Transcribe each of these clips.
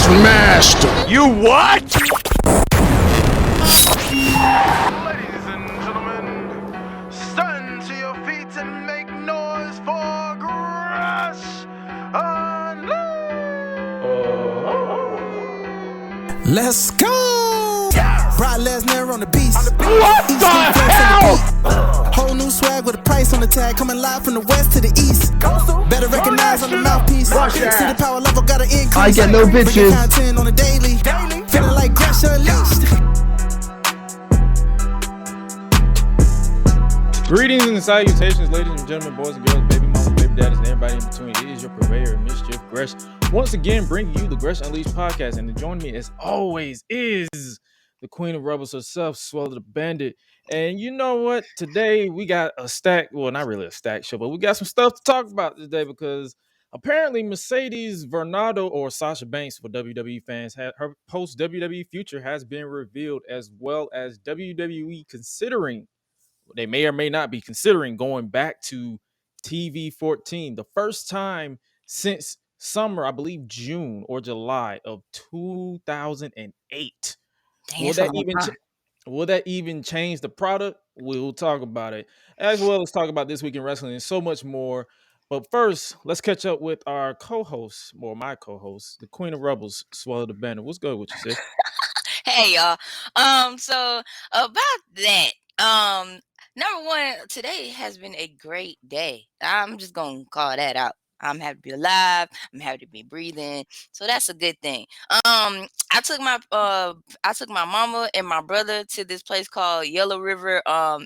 smashed him. You what? Ladies and gentlemen, stand to your feet and make noise for Gresh and Let's go! Brock Lesnar on the beast. What the hell? Whole new swag with a price on the tag. Coming live from the west to the east. Better recognize on the mouthpiece. See the power level got an increase. I get no bitches. Bringing content on the daily. Feeling like Gresh Unleashed. Greetings and salutations, ladies and gentlemen, boys and girls, baby mamas, baby daddies, and everybody in between. It is your purveyor of mischief, Gresh. Once again, bringing you the Gresh Unleashed podcast. And to join me, as always, is the queen of rebels herself, Suela the Bandit. And you know what? Today, we got a stack, well, not really a stack show, but we got some stuff to talk about today because apparently Mercedes Varnado, or Sasha Banks for WWE fans, her post-WWE future has been revealed, as well as WWE considering they may or may not be considering going back to TV 14, the first time since summer, I believe June or July of 2008. Dang, Will that's a that long even time. will that even change the product? We'll talk about it, as well as talk about this week in wrestling and so much more. But first, let's catch up with our co-host, or my co-host, the Queen of Rebels, Swallow the Banner. What's good with you, sis? Hey y'all. So about that. Number one, today has been a great day. I'm just gonna call that out. I'm happy to be alive. I'm happy to be breathing. So that's a good thing. I took my mama and my brother to this place called Yellow River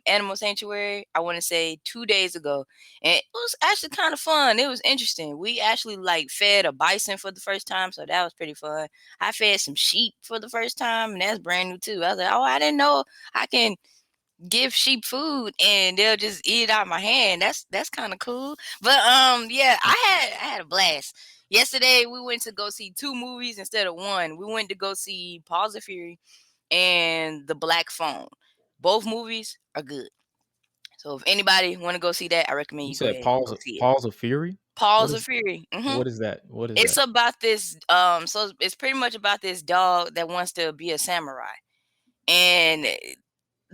Animal Sanctuary. I want to say 2 days ago, and it was actually kind of fun. It was interesting. We actually like fed a bison for the first time, so that was pretty fun. I fed some sheep for the first time, and that's brand new too. I was like, oh, I didn't know I can give sheep food and they'll just eat it out of my hand. That's kind of cool. But yeah, I had a blast. Yesterday we went to go see two movies instead of one. We went to go see Paws of Fury and The Black Phone. Both movies are good. So if anybody want to go see that, I recommend You you go said ahead and go see it. Pause of Fury? Paws What of is Fury. what is that? What is It's that? about this so it's pretty much about this dog that wants to be a samurai. And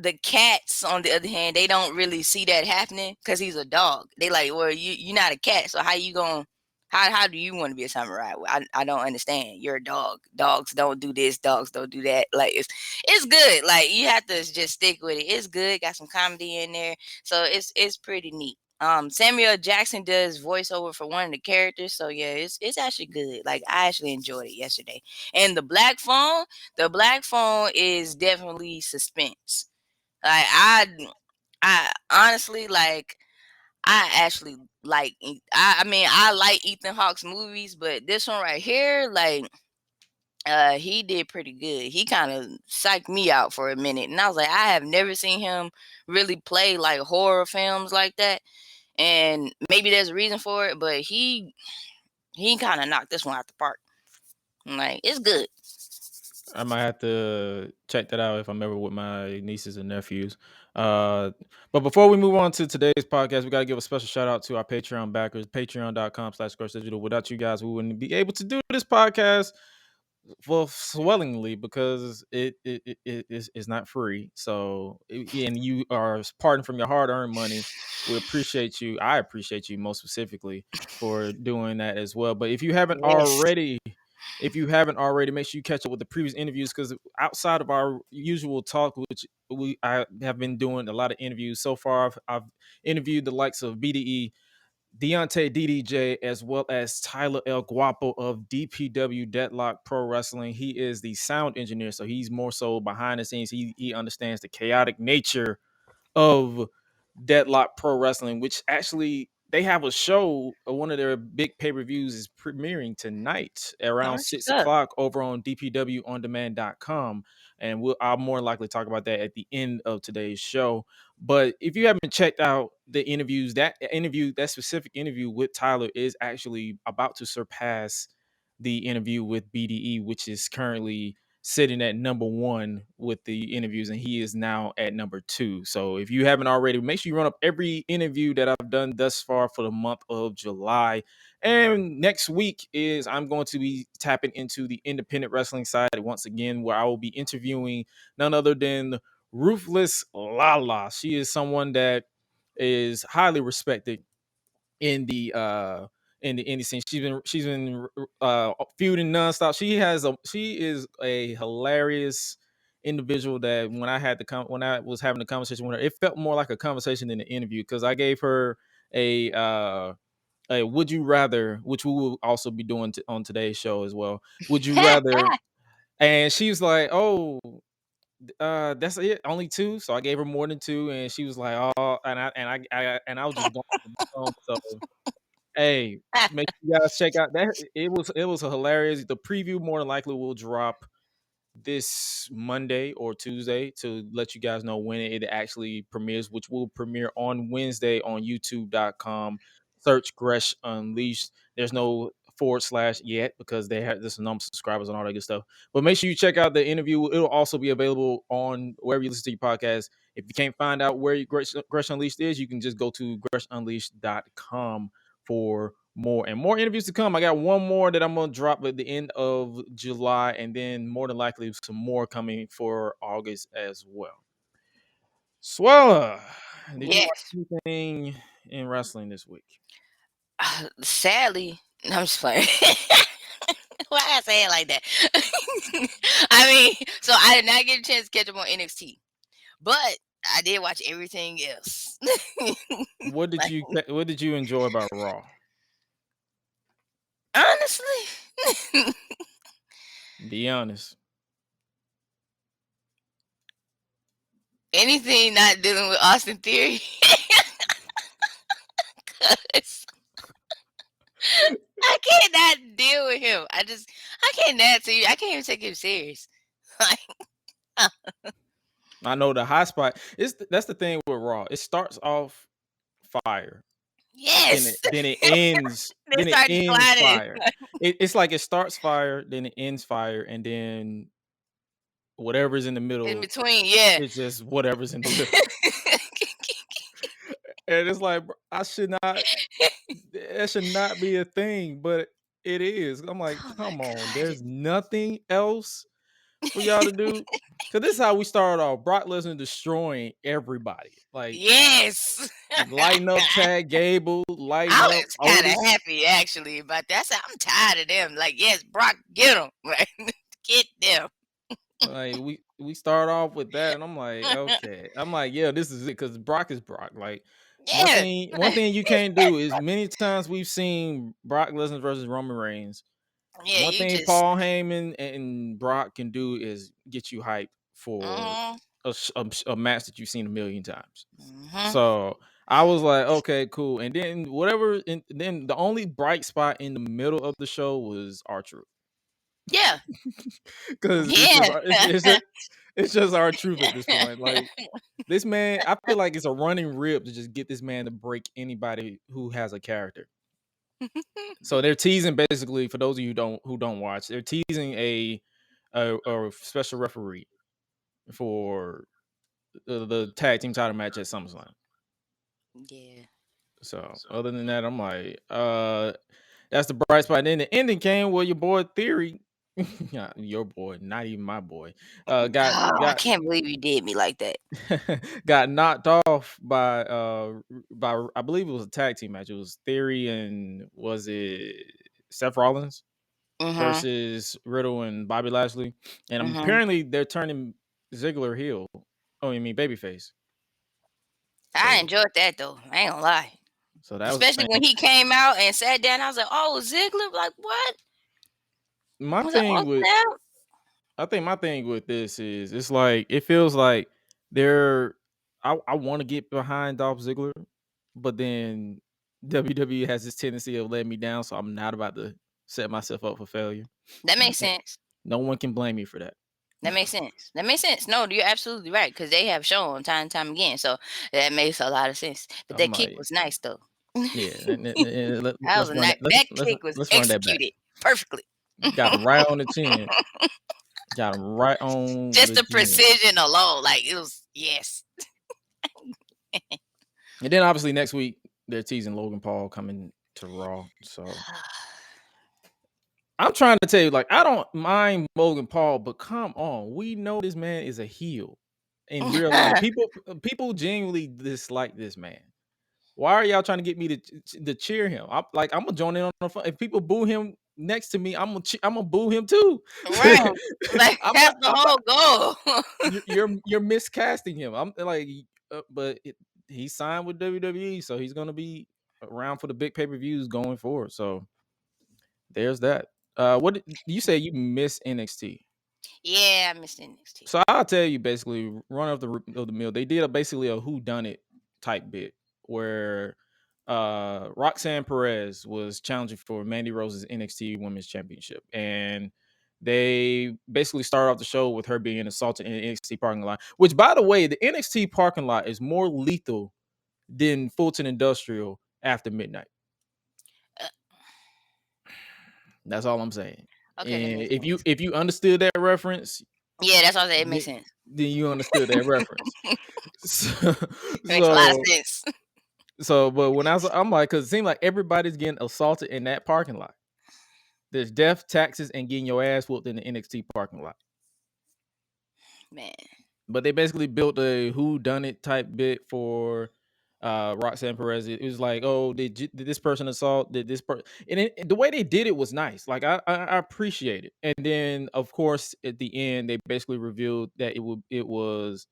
the cats, on the other hand, they don't really see that happening because he's a dog. They like, well, you're not a cat, so how you going? How do you want to be a samurai? I don't understand. You're a dog. Dogs don't do this. Dogs don't do that. Like it's good. Like you have to just stick with it. It's good. Got some comedy in there, so it's pretty neat. Samuel Jackson does voiceover for one of the characters, so yeah, it's actually good. Like I actually enjoyed it yesterday. And the Black Phone is definitely suspense. Like I honestly like I actually like I mean I like Ethan Hawke's movies, but this one right here, like he did pretty good. He kind of psyched me out for a minute, and I was like, I have never seen him really play like horror films like that, and maybe there's a reason for it, but he kind of knocked this one out the park. Like it's good. I might have to check that out if I'm ever with my nieces and nephews. Uh, but before we move on to today's podcast, we got to give a special shout out to our Patreon backers, patreon.com/Digital. Without you guys, we wouldn't be able to do this podcast swellingly because it's not free. So, and you are parting from your hard earned money. We appreciate you. I appreciate you most specifically for doing that as well. But Yes. if you haven't already, make sure you catch up with the previous interviews because outside of our usual talk, which I have been doing a lot of interviews so far. I've interviewed the likes of BDE, Deontay DDJ, as well as Tyler El Guapo of DPW Deadlock Pro Wrestling. He is the sound engineer, so he's more so behind the scenes. He understands the chaotic nature of Deadlock Pro Wrestling, which actually they have a show. One of their big pay-per-views is premiering tonight Oh, around that's what's six up. o'clock over on dpwondemand.com. And I'll more likely talk about that at the end of today's show. But if you haven't checked out the interviews, that specific interview with Tyler is actually about to surpass the interview with BDE, which is currently sitting at number 1 with the interviews, and he is now at number 2. So if you haven't already, make sure you run up every interview that I've done thus far for the month of July. And next week is I'm going to be tapping into the independent wrestling side once again, where I will be interviewing none other than Ruthless Lala. She is someone that is highly respected in the indie scene. She's been feuding nonstop. She is a hilarious individual that when I was having a conversation with her, it felt more like a conversation than an interview, because I gave her a would you rather, which we will also be doing on today's show as well. Would you rather? And she was like, "Oh, that's it, only 2." So I gave her more than 2, and she was like, "Oh," and I was just going. So hey, make sure you guys check out that. It was a hilarious. The preview more than likely will drop this Monday or Tuesday to let you guys know when it actually premieres, which will premiere on Wednesday on youtube.com. Search Gresh Unleashed. There's no / yet, because they have this number of subscribers and all that good stuff. But make sure you check out the interview. It'll also be available on wherever you listen to your podcast. If you can't find out where Gresh Unleashed is, you can just go to greshunleashed.com for more interviews to come. I got one more that I'm gonna drop at the end of July, and then more than likely some more coming for August as well. Suela, did you watch Yes. anything in wrestling this week? Sadly, no, I'm just playing. Why I say it like that? I mean, so I did not get a chance to catch up on NXT, but I did watch everything else. What did you enjoy about Raw? Honestly, Be honest. anything not dealing with Austin Theory. 'Cause I cannot deal with him. I cannot see. I can't even take him serious. Like, I know the high spot. That's the thing with Raw. It starts off fire. yes. Then it ends. They Then it start ends declining. fire. It's like it starts fire, then it ends fire, and then whatever's in the In middle between, yeah. is just whatever's in the middle. And it's like, bro, that should not be a thing, but it is. I'm like, Oh my come on, god. there's nothing else for y'all to do. Cause this is how we started off. Brock Lesnar destroying everybody. Like Yes. lighting up Chad Gable, lighting I up was kind of Otis. happy actually about that. I said, I'm tired of them. Like, yes, Brock, get them. Get them. Like we start off with that, and I'm like, okay. I'm like, yeah, this is it, because Brock is Brock. Like Yeah. one thing you can't do is, many times we've seen Brock Lesnar versus Roman Reigns. Yeah, One you thing just. Paul Heyman and Brock can do is get you hyped for Mhm, a match that you've seen a million times. mhm. So I was like, okay, cool. And then then the only bright spot in the middle of the show was R-Truth. Yeah. Because Yeah. it's just R-Truth at this point. Like, this man, I feel like it's a running rib to just get this man to break anybody who has a character. So they're teasing, basically, for those of you who don't watch, they're teasing a special referee for the tag team title match at SummerSlam. Yeah. So other than that, I'm like, that's the bright spot. And then the ending came where your boy Theory, your boy, not even my boy, Oh, I got can't believe you did me like that. got knocked off by I believe it was a tag team match. It was Theory and, was it Seth Rollins Mhm. versus Riddle and Bobby Lashley, and Mhm. apparently they're turning Ziggler heel. Oh, you mean babyface? I So enjoyed that though. I ain't gonna lie. that was Especially when he came out and sat down. I was like, oh, Ziggler. Like, what? my I was like, thing oh, with. snap. I think my thing with this is, it's like, it feels like they're. I want to get behind Dolph Ziggler, but then WWE has this tendency of letting me down, so I'm not about to set myself up for failure. That makes sense. No one can blame me for that. That makes sense. That makes sense. No, you're absolutely right because they have shown time and time again. So that makes a lot of sense. But I'm that kick like, was nice though. yeah, That was let's a run nice. that. That kick was Let's run that back. executed perfectly. Got him right on the chin. Got him right on Just the the chin. precision alone, like it was yes. And then obviously next week they're teasing Logan Paul coming to Raw. So I'm trying to tell you, like, I don't mind Logan Paul, but come on, we know this man is a heel in real life. People genuinely dislike this man. Why are y'all trying to get me to cheer him? I'm gonna join in on the fun. If people boo him next to me, I'm gonna boo him too. Right. Like I'm that's not. the whole goal. You're miscasting him. I'm like, he signed with WWE, so he's gonna be around for the big pay-per-views going forward. So there's that. What you say? You miss NXT? Yeah, I missed NXT. So I'll tell you basically, run of the mill. They did basically a who done it type bit where Roxanne Perez was challenging for Mandy Rose's NXT Women's Championship, and they basically started off the show with her being assaulted in the NXT parking lot. Which, by the way, the NXT parking lot is more lethal than Fulton Industrial after midnight. Uh, That's all I'm saying. okay, that And makes sense. if you understood that reference, Yeah, that's what I said. It then, makes sense. then you understood that reference. So, It makes a lot of sense. but when I'm like, because it seems like everybody's getting assaulted in that parking lot. There's death, taxes, and getting your ass whooped in the NXT parking lot. Man. But they basically built a who done it type bit for Roxanne Perez. It was like, oh, did this person assault? Did this person? And the way they did it was nice. Like I appreciate it. And then of course at the end they basically revealed that it was,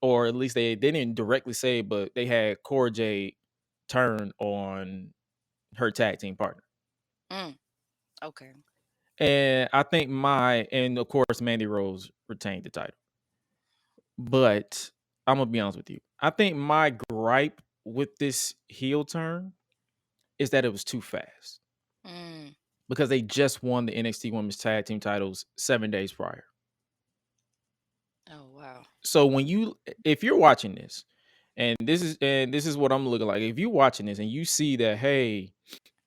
or at least they didn't directly say, but they had Cora Jade turn on her tag team partner. Okay. And I think and of course Mandy Rose retained the title. But I'm gonna be honest with you. I think my gripe with this heel turn is that it was too fast. Because they just won the NXT Women's Tag Team titles 7 days prior. Oh wow. So if you're watching this, and this is what I'm looking like. If you're watching this and you see that, hey,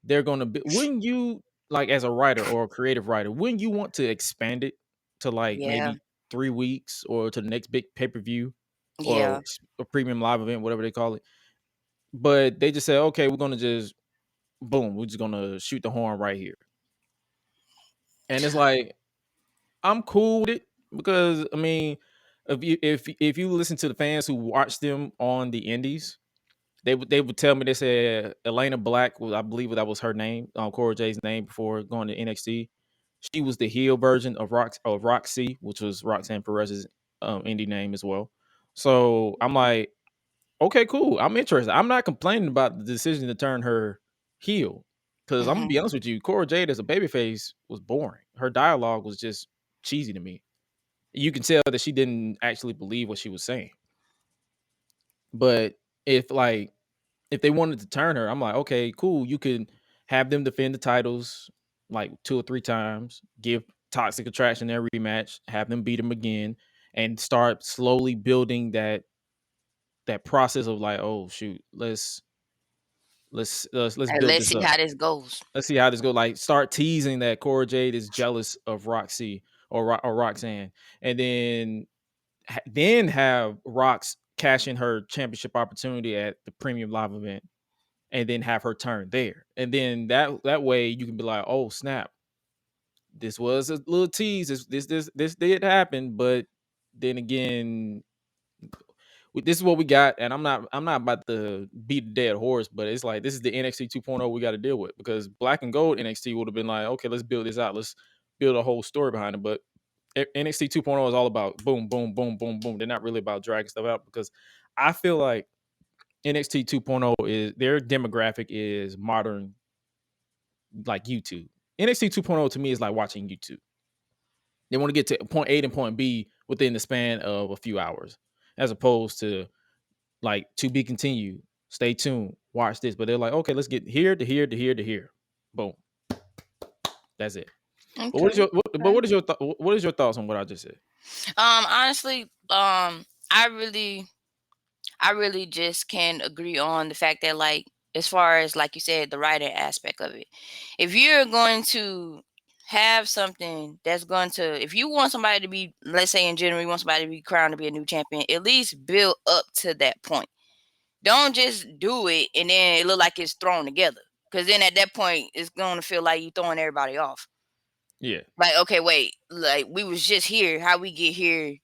they're gonna be, wouldn't you, like, as a writer or a creative writer, wouldn't you want to expand it to like Yeah. maybe 3 weeks or to the next big pay-per-view or Yeah. a premium live event, whatever they call it? But they just said, okay, we're gonna just boom, we're just gonna shoot the horn right here. And it's like, I'm cool with it because I mean, if you listen to the fans who watch them on the indies, they would tell me, they said Elena Black was, I believe that was her name, Cora Jay's name before going to NXT. She was the heel version of Roxy, which was Roxanne Perez's indie name as well. So I'm like, okay, cool. I'm interested. I'm not complaining about the decision to turn her heel. Because I'm gonna be honest with you, Cora Jade as a babyface was boring. Her dialogue was just cheesy to me. You can tell that she didn't actually believe what she was saying. But if they wanted to turn her, I'm like, okay, cool. You can have them defend the titles like 2 or 3 times, give Toxic Attraction their rematch, have them beat them again, and start slowly building that process of like, oh shoot, let's And build let's this see up. how this goes. Let's see how this goes. Like, start teasing that Cora Jade is jealous of Roxy or Roxanne, and then have Rox cash in her championship opportunity at the premium live event, and then have her turn there, and then that way you can be like, oh snap, this was a little tease. This did happen, but then again, this is what we got, and I'm not about to beat a dead horse, but it's like, this is the NXT 2.0 we got to deal with, because Black and Gold NXT would have been like, okay, let's build this out, let's build a whole story behind it. But NXT 2.0 is all about boom, boom, boom, boom, boom. They're not really about dragging stuff out, because I feel like NXT 2.0 is, their demographic is modern, like YouTube. NXT 2.0 to me is like watching YouTube. They want to get to point A and point B within the span of a few hours, as opposed to like to be continued. Stay tuned. Watch this. But they're like, okay, let's get here to here to here to here. Boom. That's it. Okay. But what is your thoughts on what I just said? Honestly, I really just can agree on the fact that, like, as far as, like you said, the writer aspect of it, if you're going to have something that's going to, if you want somebody to be, let's say in general, you want somebody to be crowned to be a new champion, at least build up to that point. Don't just do it and then it look like it's thrown together. Because then at that point, it's going to feel like you throwing everybody off. Yeah. Like, okay, wait, like we was just here. How we get here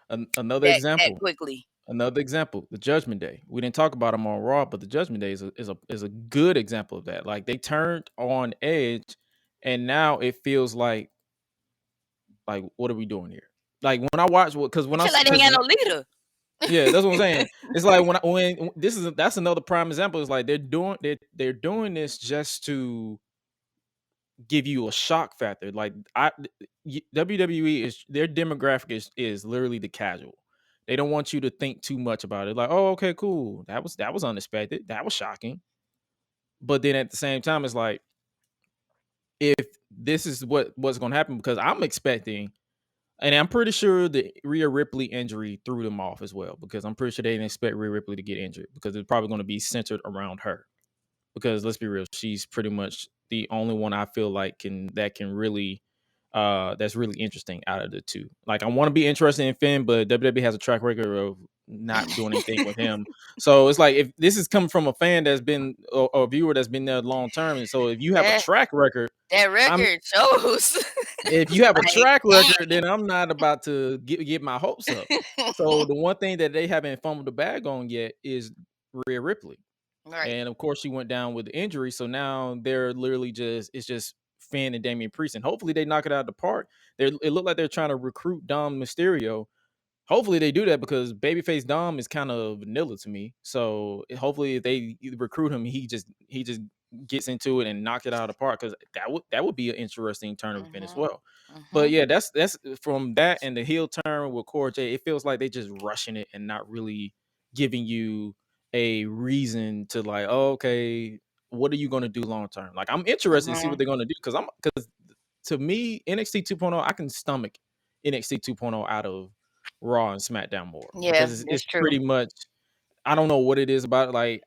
Another that example. quickly? Another example, the Judgment Day. We didn't talk about them on Raw, but the Judgment Day is a good example of that. Like they turned on Edge, and now it feels like what are we doing here? Like when I watch because when I I feel like they ain't got no leader. yeah, that's what I'm saying. It's like when that's another prime example. It's like they're doing this just to give you a shock factor. Like WWE is their demographic is literally the casual. They don't want you to think too much about it. Like, oh, okay, cool. That was unexpected. That was shocking. But then at the same time, it's like if this is what's going to happen, because I'm expecting, and I'm pretty sure the Rhea Ripley injury threw them off as well, because I'm pretty sure they didn't expect Rhea Ripley to get injured because it's probably going to be centered around her. Because let's be real, she's pretty much the only one I feel like can really that's really interesting out of the two. Like I want to be interested in Finn, but WWE has a track record of not doing anything with him. So it's like if this is coming from a fan that's been a viewer that's been there long term, and so if you have a track record, that record shows. If you have a track record, then I'm not about to get my hopes up. So the one thing that they haven't fumbled the bag on yet is Rhea Ripley. Right. And of course she went down with the injury. So now they're literally it's just Finn and Damian Priest. And hopefully they knock it out of the park. It looked like they're trying to recruit Dom Mysterio. Hopefully they do that because babyface Dom is kind of vanilla to me. So hopefully if they recruit him, he just gets into it and knock it out of the park, because that would be an interesting turn of event as well. But yeah, that's from that and the heel turn with Cora J. It feels like they just rushing it and not really giving you a reason to like, oh, okay, what are you going to do long term? Like I'm interested to see what they're going to do, because to me NXT 2.0, I can stomach NXT 2.0 out of Raw and SmackDown more. Yeah, because it's pretty much, I don't know what it is about it. Like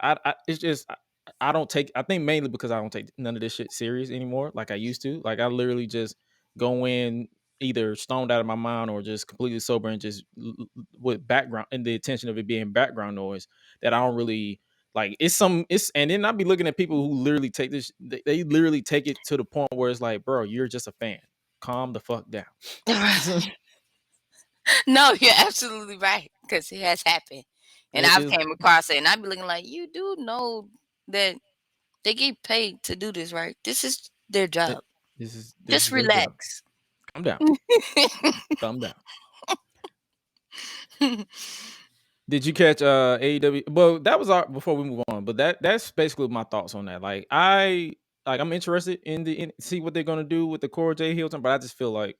it's just I think mainly because I don't take none of this shit serious anymore like I used to. Like I literally just go in either stoned out of my mind or just completely sober and just with background and the attention of it being background noise, that I don't really like. And then I'll be looking at people who literally take this, they literally take it to the point where it's like, bro, you're just a fan. Calm the fuck down. No, you're absolutely right, because it has happened. And I've came across it and I'd be looking like, you do know that they get paid to do this, right? This is their job. Just relax. Calm down. Calm down. Did you catch AEW? Well, that was before we move on, but that's basically my thoughts on that. Like I'm interested in see what they're gonna do with the Cora J Hilton, but I just feel like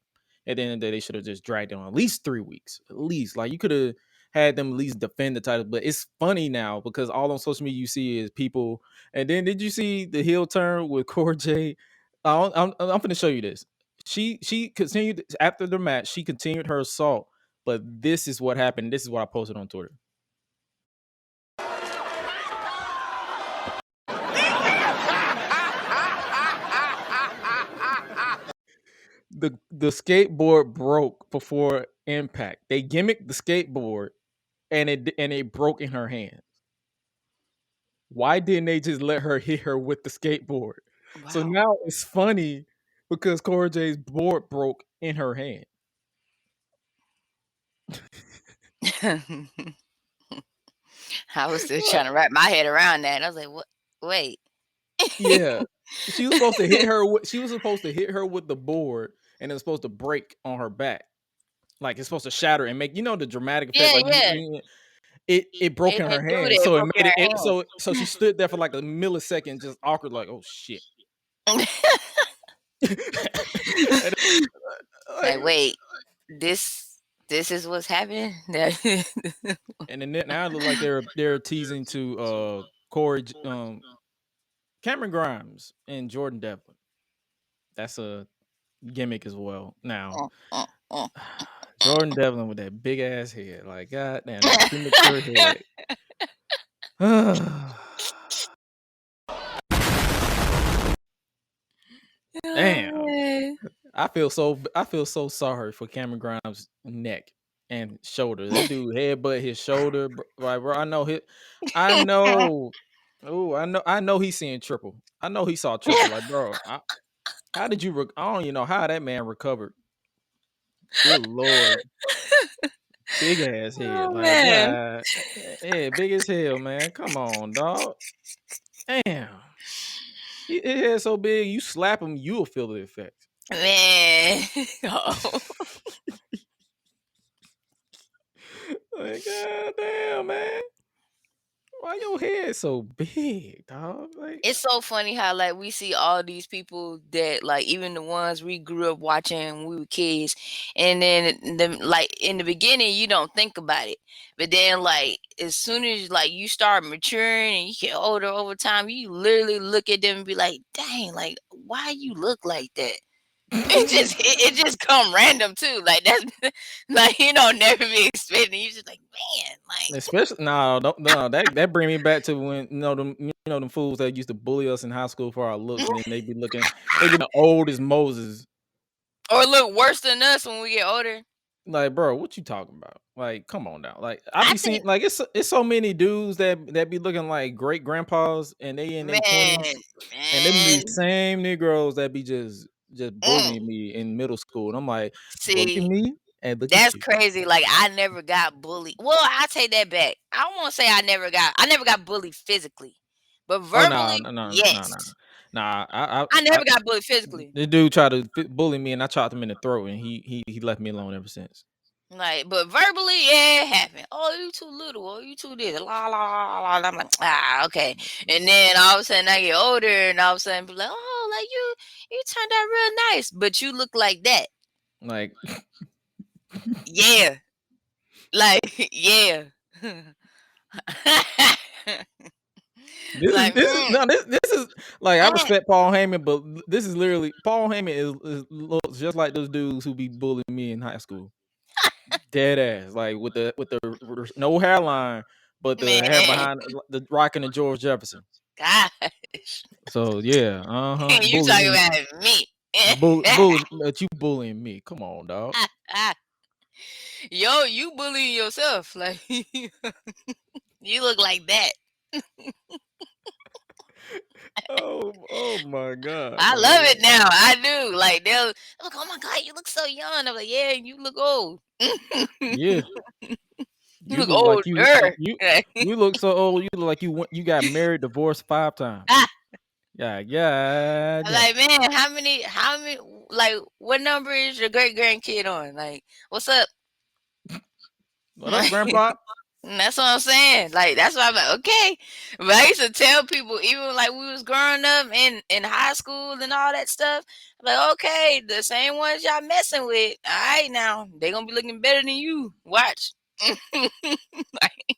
at the end of the day they should have just dragged it on at least 3 weeks. At least, like, you could have had them at least defend the title. But it's funny now because all on social media you see is people. And then did you see the heel turn with Cora J? I'm gonna show you this. She continued after the match. She continued her assault. But this is what happened. This is what I posted on Twitter. The skateboard broke before impact. They gimmicked the skateboard and it broke in her hands. Why didn't they just let her hit her with the skateboard? Wow. So now it's funny because Cora J's board broke in her hand. I was still trying to wrap my head around that. I was like, "What? Wait." Yeah, she was supposed to hit her. She was supposed to hit her with the board, and it was supposed to break on her back. Like it's supposed to shatter and make the dramatic effect. It broke in her hand, so it made it. So she stood there for like a millisecond, just awkward, like, oh shit. Like, wait, this is what's happening. And then now it looks like they're teasing to Corey, Cameron Grimes and Jordan Devlin. That's a gimmick as well. Now, Jordan Devlin with that big ass head, like, goddamn, that premature head. Damn. I feel so sorry for Cameron Grimes' neck and shoulder. That dude headbutt his shoulder, like bro. I know. Oh, I know he's seeing triple. I know he saw triple. Like, bro, how did you? I don't even know how that man recovered. Good lord, big ass head. Oh Like, man. God, yeah, big as hell, man. Come on, dog. Damn, his head so big. You slap him, you'll feel the effect. Man. Oh. Like, God damn, man. Why your head so big, dog? Like, It's so funny how like we see all these people that like even the ones we grew up watching when we were kids, and then like in the beginning you don't think about it, but then like as soon as like you start maturing and you get older over time, you literally look at them and be like, dang, like why you look like that? It just come random too. Like that's like you don't never be expecting. You just like man, like especially no, that bring me back to when them fools that used to bully us in high school for our looks, and then they be the old as Moses. or look worse than us when we get older. Like, bro, what you talking about? Like, come on now. Like, I I be seeing think like it's so many dudes that be looking like great grandpas, and they in their man, 20s, and them man. these same Negroes that be just Mm. bullying me in middle school, and I'm like, well, look at See, me and look at that's you. crazy. Like I never got bullied. Well, I take that back. I won't say I never got bullied physically, but Oh no, verbally, no, no, no, no, yes. nah. I never got bullied physically. The dude tried to bully me, and I chopped him in the throat, and he left me alone ever since. Like, but verbally, yeah, it happened. Oh, you too little. Oh, you too this. La la la la. And I'm like, ah, okay. And then all of a sudden I get older, and all of a sudden be like, oh, like you turned out real nice, but you look like that. Like Yeah, like yeah. Like, this is like I mm, respect Paul Heyman, but this is literally Paul Heyman is looks just like those dudes who be bullying me in high school. Dead ass, like with the no hairline, but the hair man, behind the rocking the George Jefferson. gosh, So yeah, you bully talking me, about me? but you bullying me. Come on, dog. Yo, you bullying yourself. Like you look like that. Oh my god, I love man. it now. I do. Like they'll look, oh my god, you look so young. I'm like, yeah, you look old. Yeah, You you look look like older. you look so old. You look like you got married, divorced 5 times. Yeah, I'm damn. like, man, how many, like, what number is your great grandkid on? Like, what's up? What up, Grandpa? That's what I'm saying. Like, that's why I'm like, okay. But I used to tell people, even like we was growing up in high school and all that stuff. I'm like, okay, the same ones y'all messing with. All right, now they gonna be looking better than you. Watch. Like,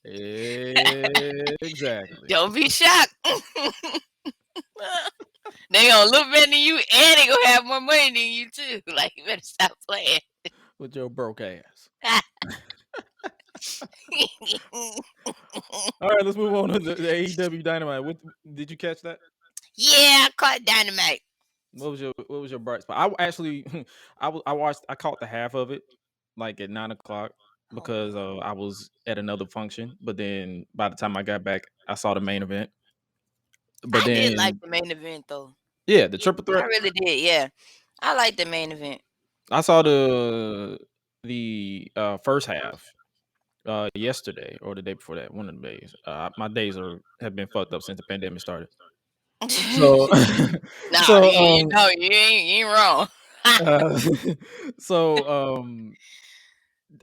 Exactly. don't be shocked. They gonna look better than you, and they gonna have more money than you too. Like, you better stop playing. With your broke ass. All right, let's move on to the AEW Dynamite. Did you catch that? Yeah, I caught Dynamite. What was your bright spot? I actually I caught the half of it like at 9 o'clock because I was at another function. But then by the time I got back, I saw the main event. But I did like then the main event though. yeah, the Yeah, triple I threat. really did. Yeah, I like the main event. I saw the first half yesterday or the day before that, one of the days. My days have been fucked up since the pandemic started. So Nah, so you know you ain't wrong. uh, so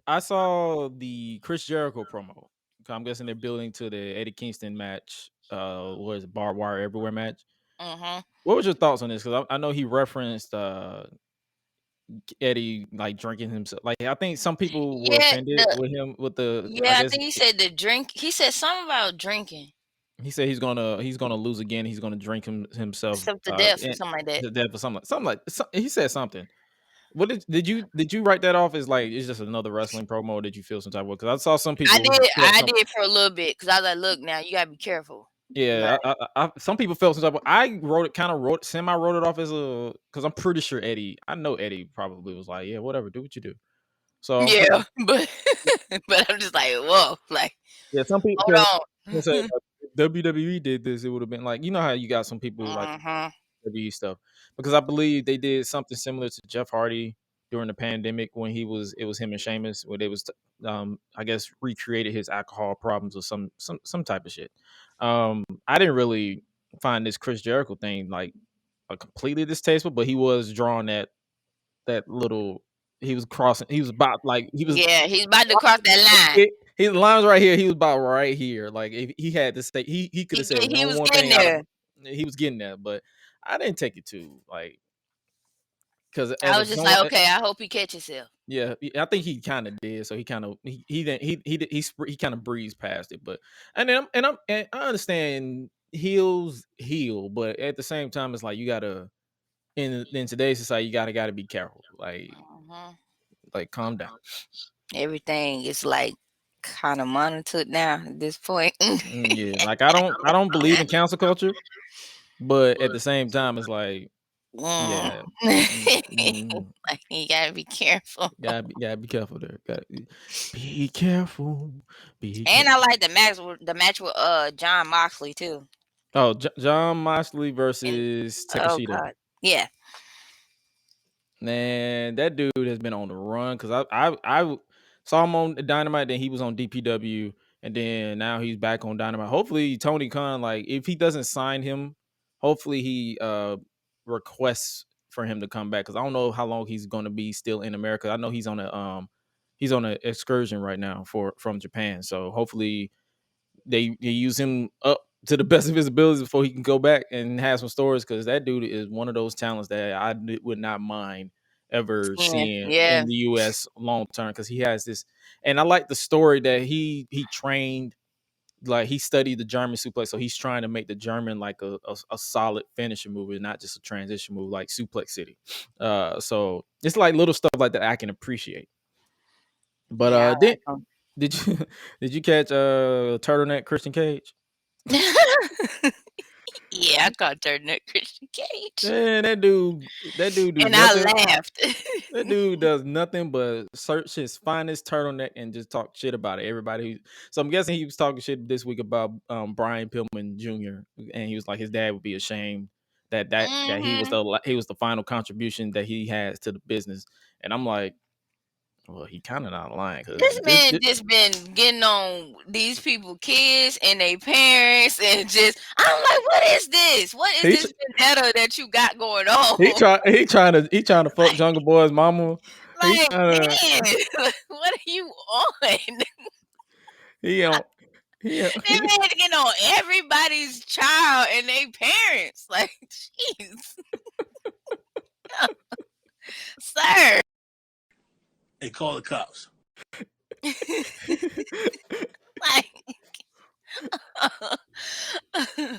I saw the Chris Jericho promo. I'm guessing they're building to the Eddie Kingston match. What is it, barbed wire everywhere match? Mm-hmm. What was your thoughts on this? Because I know he referenced Eddie like drinking himself. Like I think some people were Yeah, offended with him with the. I yeah. I guess think he said the drink. He said something about drinking he said he's gonna lose again. He's gonna drink himself stuff to death or in, something like that. to death or he said something. What did you write that off as like it's just another wrestling promo? Or did you feel some type of? Because I saw some I people who did. felt I some. did for a little bit because I was like, look, now you gotta be careful. Yeah, some people felt some type of. I wrote it, semi-wrote it off as because I'm pretty sure Eddie. I know Eddie probably was like, yeah, whatever, do what you do. So I'm pretty. Yeah, but but I'm just like, whoa, like, Yeah, some people. hold Let's say on. if WWE did this, it would have been like, you know how you got some people like Mhm. WWE stuff, because I believe they did something similar to Jeff Hardy during the pandemic when it was him and Sheamus, where they was I guess recreated his alcohol problems or some type of shit. I didn't really find this Chris Jericho thing like a completely distasteful, but he was drawing that little. He was crossing. He was about like he was. Yeah, he's about to cross that line. His lines right here. He was about right here. Like if he had to say, he could have said He one was more getting thing out of. there. He was getting there, but I didn't take it too like because I was just like, okay, I hope he catches him. yeah, I think he kind of did. So he kind of he didn't he kind of breezed past it. But and I understand heels heal, but at the same time, it's like you gotta in today's society, you gotta be careful. Mhm. Like calm down. Everything is like kind of monitored now at this point. Yeah, like I don't believe in cancel culture, but at the same time, it's like Mm. yeah, Like, you gotta be careful. gotta be careful there. Gotta be careful. Be And I careful. like the match with John Moxley too. Oh, John Moxley And versus oh Takashita. god, yeah. Man, that dude has been on the run because I saw him on Dynamite, then he was on DPW, and then now he's back on Dynamite. Hopefully, Tony Khan, like if he doesn't sign him, hopefully he requests for him to come back because I don't know how long he's going to be still in America. I know he's on a excursion right now from Japan, so hopefully they use him up to the best of his abilities before he can go back and have some stories because that dude is one of those talents that would not mind ever seeing Yeah. in the U.S. long term because he has this, and I like the story that he trained, like he studied the German suplex, so he's trying to make the German like a solid finishing move and not just a transition move like Suplex City. So it's like little stuff like that I can appreciate. But Yeah, I then like did you did you catch Turtleneck Christian Cage? him. Yeah, I called Turner Christian Cage. Man, that dude do And I nothing. laughed. That dude does nothing but search his finest turtleneck and just talk shit about it. So I'm guessing he was talking shit this week about Brian Pillman Jr. and he was like his dad would be ashamed that he was the final contribution that he has to the business. And I'm like, well, he kind of not lying because This man just been getting on these people, kids and their parents, and just I'm like, what is this? What is this vendetta that you got going on? He trying to fuck Jungle Boy's mama. Like, man, what are you on? He on. That man getting on everybody's child and their parents. Like, jeez, sir. They call the cops. Like, I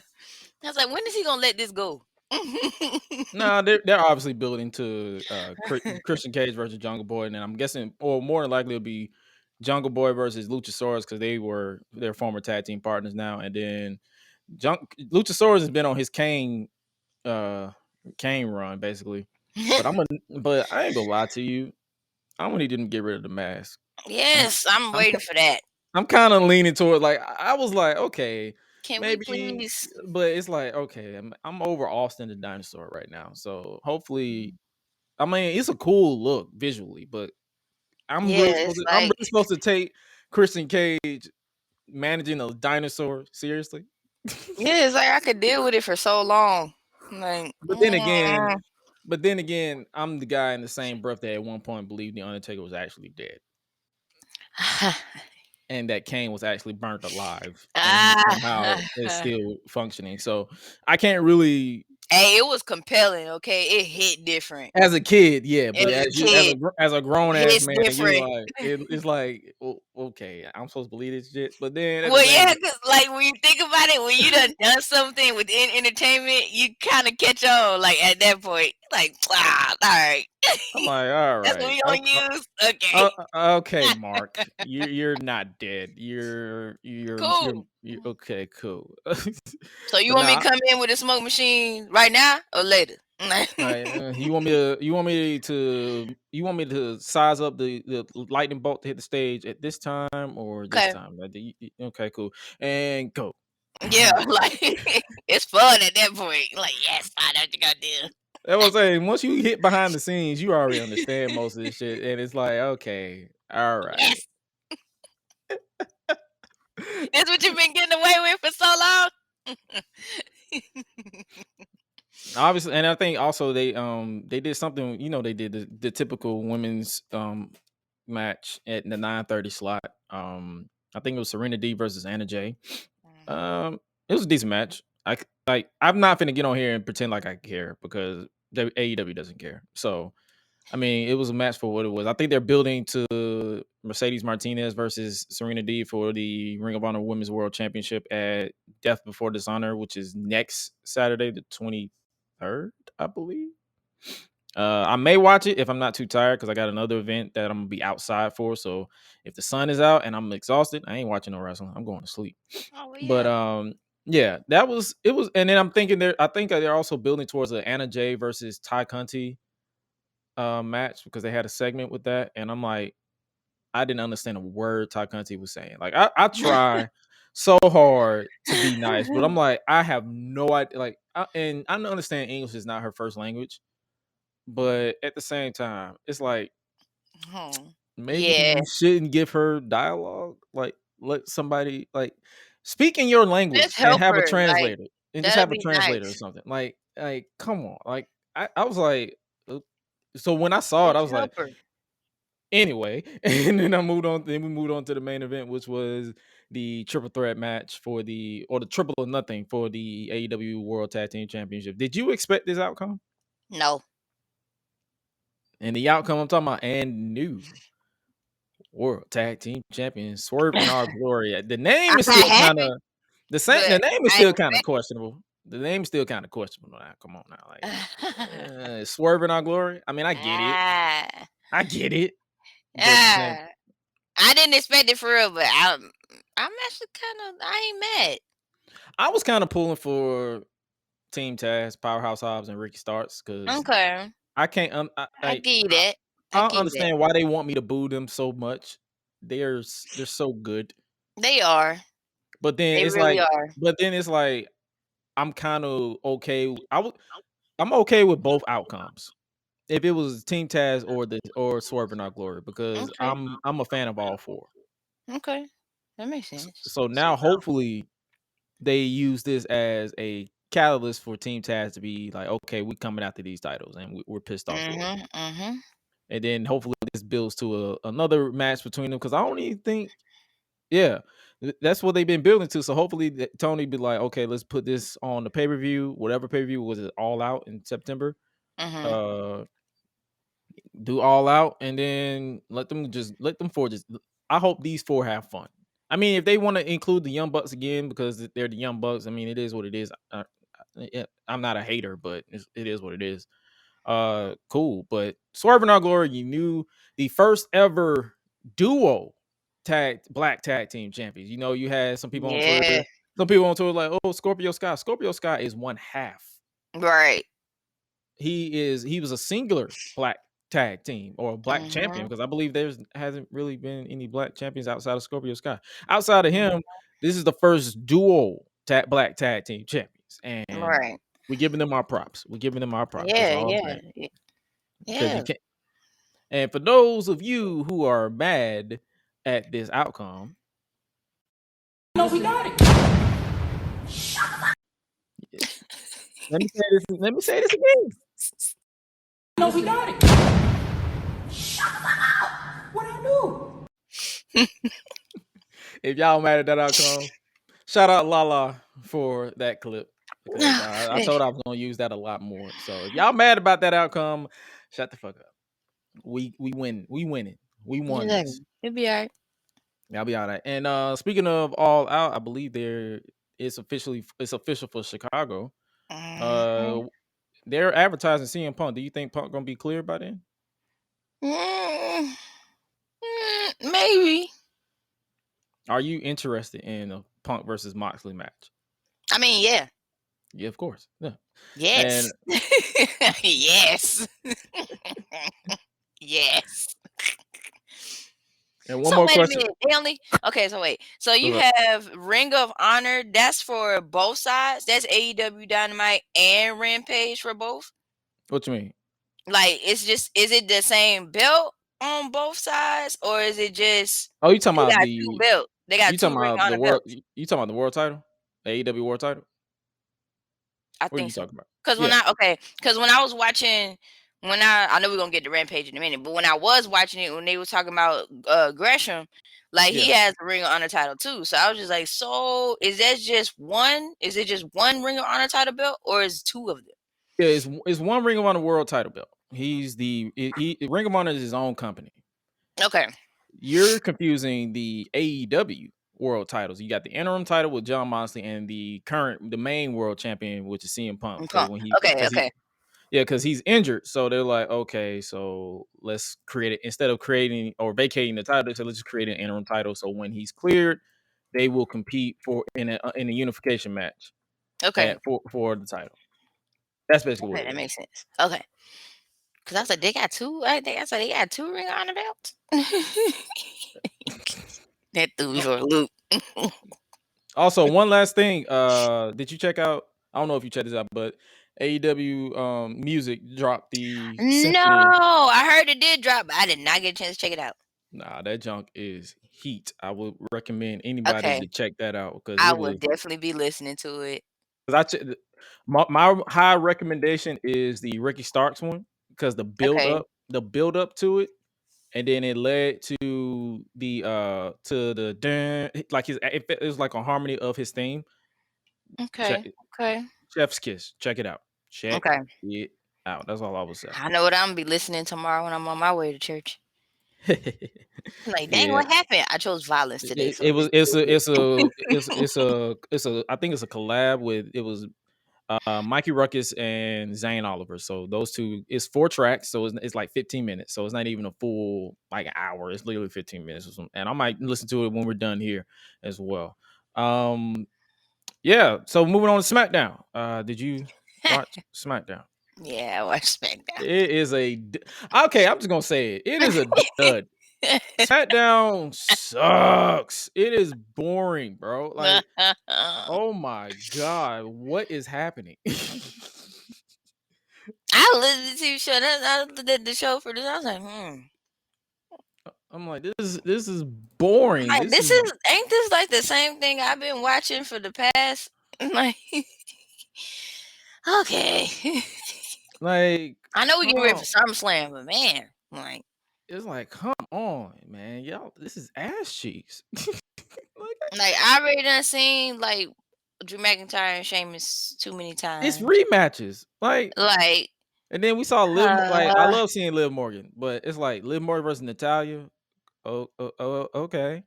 was like, when is he gonna let this go? No, they're obviously building to Christian Cage versus Jungle Boy, and then I'm guessing, or more than likely, it'll be Jungle Boy versus Luchasaurus because they were their former tag team partners now, and then Luchasaurus has been on his Kane run basically, but I ain't gonna lie to you, I want him to get rid of the mask. Yes, I'm waiting for that. I'm kind of leaning toward like I was like, okay, can maybe, we please? But it's like, okay, I'm over Austin the Dinosaur right now, so hopefully, I mean, it's a cool look visually, but I'm really supposed to take Christian Cage managing a dinosaur seriously. Yeah, it's like I could deal with it for so long. Like, but then again, I'm the guy in the same breath that at one point believed the Undertaker was actually dead. And that Kane was actually burnt alive and somehow it's still functioning. So I can't really. Hey, it was compelling. Okay, it hit different As a kid, yeah, but as a grown ass man, it's like, okay, I'm supposed to believe this shit. But then, because like when you think about it, when you done something within entertainment, you kind of catch on. Like at that point, like all right. I'm like, all That's what right. we gonna use. Okay. Okay, Mark. You're not dead. Cool. You're okay, cool. So you But want me nah, to come in with a smoke machine right now or later? you want me to size up the lightning bolt to hit the stage at this time or this Okay. time? Okay, cool. And go. Yeah, like it's fun at that point. Like, yes, I know what you gotta do. That was saying once you hit behind the scenes, you already understand most of this shit, and it's like, okay, all right. Yes. That's what you've been getting away with for so long. Obviously, and I think also they did something. They did the typical women's match at the 9:30 slot. I think it was Serena D versus Anna Jay. It was a decent match. I'm not finna get on here and pretend like I care because AEW doesn't care. So I mean, it was a match for what it was. I think they're building to Mercedes Martinez versus Serena D for the Ring of Honor Women's World Championship at Death Before Dishonor, which is next Saturday, the 23rd, I believe. I may watch it if I'm not too tired because I got another event that I'm gonna be outside for. So if the sun is out and I'm exhausted, I ain't watching no wrestling. I'm going to sleep. Oh But yeah. yeah, that was it was. And then I'm thinking I think they're also building towards the Anna Jay versus Ty Conti match because they had a segment with that, and I'm like, I didn't understand a word Ty Conti was saying. Like I try so hard to be nice, but I'm like, I have no idea. Like, and I understand English is not her first language, but at the same time, it's like maybe Yeah. you shouldn't give her dialogue. Like, let somebody speak in your Let's language and help have a her. Like, translator, and just that'll have a be translator or nice. something. Like, come on. Like, I was like, so when I saw it, I Let's was like, help her. anyway, and then I moved on. Then we moved on to the main event, which was the triple threat match the triple or nothing for the AEW World Tag Team Championship. Did you expect this outcome? No. And the outcome I'm talking about, and new World Tag Team Champion Swerve in Our Glory. The name is I'm still kind happy, of the same. but The name is I still kind of questionable. The name's still kind of questionable now. Come on now, like Swerve in Our Glory. I mean, I get it. ah, I get it. But at the same, ah. I didn't expect it for real, but I'm actually kind of I ain't mad. I was kind of pulling for Team Taz, Powerhouse Hobbs, and Ricky Starks because Okay, I can't. I give you that. I I don't give you that. understand why they want me to boo them so much. They're so good, They are. but then They it's really like, are. I'm kind of okay. I'm okay with both outcomes. If it was Team Taz or Swerve in Our Glory, because Okay. I'm a fan of all four. Okay. That makes sense. So now hopefully they use this as a catalyst for Team Taz to be like, okay, we coming after these titles and we're pissed off for it. Mm-hmm. And then hopefully this builds to another match between them because I don't even think, yeah, that's what they've been building to. So hopefully Tony be like, okay, let's put this on the pay per view, whatever pay per view was it All Out in September. Mm-hmm. Uh, do All Out, and then let them four just. I hope these four have fun. I mean, if they want to include the Young Bucks again because they're the Young Bucks, I mean, it is what it is. I'm not a hater, but it is what it is. Cool. But Swerve in Our Glory, you knew the first ever duo black tag team champions. You had some people on Yeah. Twitter. Some people on Twitter like, oh, Scorpio Sky. Scorpio Sky is one half. Right. He was a singular black tag team or a black champion Mm-hmm. because I believe hasn't really been any black champions outside of Scorpio Sky. Outside of him, this is the first dual black tag team champions, and Right. we're giving them our props. We're giving them our props. That's Yeah. all I'm Yeah. saying. Because you Yeah. can't. And for those of you who are mad at this outcome, No, we got it. let me say this again. No, we got it. What I do? If y'all mad at that outcome, shout out Lala for that clip because I told I was gonna use that a lot more. So if y'all mad about that outcome, shut the fuck up. We win. We winning. We won this. It'll be all right. Y'all be all right. And speaking of All Out, I believe it's official for Chicago. Mm-hmm. Uh, they're advertising CM Punk. Do you think Punk gonna be cleared by then? Maybe. Are you interested in a Punk versus Moxley match? I mean, yeah. Yeah, of course. Yeah. Yes. And Yes. Yes. one So more wait a question. minute. They only okay. So wait. So you Okay. have Ring of Honor. That's for both sides. That's AEW Dynamite and Rampage for both. What you mean? Like it's just is it the same belt on both sides or is it just Oh, you talking they about got two belts? They got you two talking Ring of about the Honor world? belts. You talking about the world title? The AEW world title? I What are think you so. talking about? Because Yeah. when I was watching, I know we're gonna get to Rampage in a minute, but when I was watching it, when they were talking about Gresham, like he Yeah. has the Ring of Honor title too. So I was just like, so is that just one? Is it just one Ring of Honor title belt, or is two of them? Yeah, it's one Ring of Honor world title belt. He's he Ring of Honor is his own company. Okay. You're confusing the AEW world titles. You got the interim title with John Moxley and the main world champion, which is CM Punk. Because Okay. because he's injured. So they're like, okay, so let's create it instead of creating or vacating the title. So let's just create an interim title. So when he's cleared, they will compete in a unification match Okay. for the title. That's basically what Okay, it that is. makes sense. Okay. Because I was like, they got two. I think I said they got two Ring of Honor belts. That threw me for a loop. Also, one last thing. Did you check out? I don't know if you checked this out, but AEW music dropped the No, Symphony. I heard it did drop, but I did not get a chance to check it out. Nah, that junk is heat. I would recommend anybody Okay. to check that out because I it will was. definitely be listening to it. Because my high recommendation is the Ricky Starks one because Okay. the build up to it, and then it led to the like it was like a harmony of his theme. Check Okay. Okay. Chef's Kiss. Check it out. Check Okay. it out. That's all I would say. I know what I'm gonna be listening tomorrow when I'm on my way to church. I'm like, dang, Yeah. what happened? I chose violence today, so It was it's it's a I think it's a collab with it was Mikey Ruckus and Zayn Oliver. So those two, it's 4 tracks, so it's like 15 minutes. So it's not even a full like hour. It's literally 15 minutes or something. And I might listen to it when we're done here as well. Yeah. So moving on to SmackDown. Did you watch SmackDown? yeah, I watched SmackDown. It is okay. I'm just gonna say it. It is a dud. SmackDown sucks. It is boring, bro. Like, oh my god, what is happening? I listened to the show. I looked at the show for this. I was like, I'm like, this is boring. Like, this is ain't this like the same thing I've been watching for the past like okay. like, I know we get ready for SummerSlam, but man, like it's like, come on, man, y'all, this is ass cheeks. like I already done seen like Drew McIntyre and Sheamus too many times. It's rematches, like, Like, and then we saw Liv. Like, I love seeing Liv Morgan, but it's like Liv Morgan versus Natalia. Oh, okay.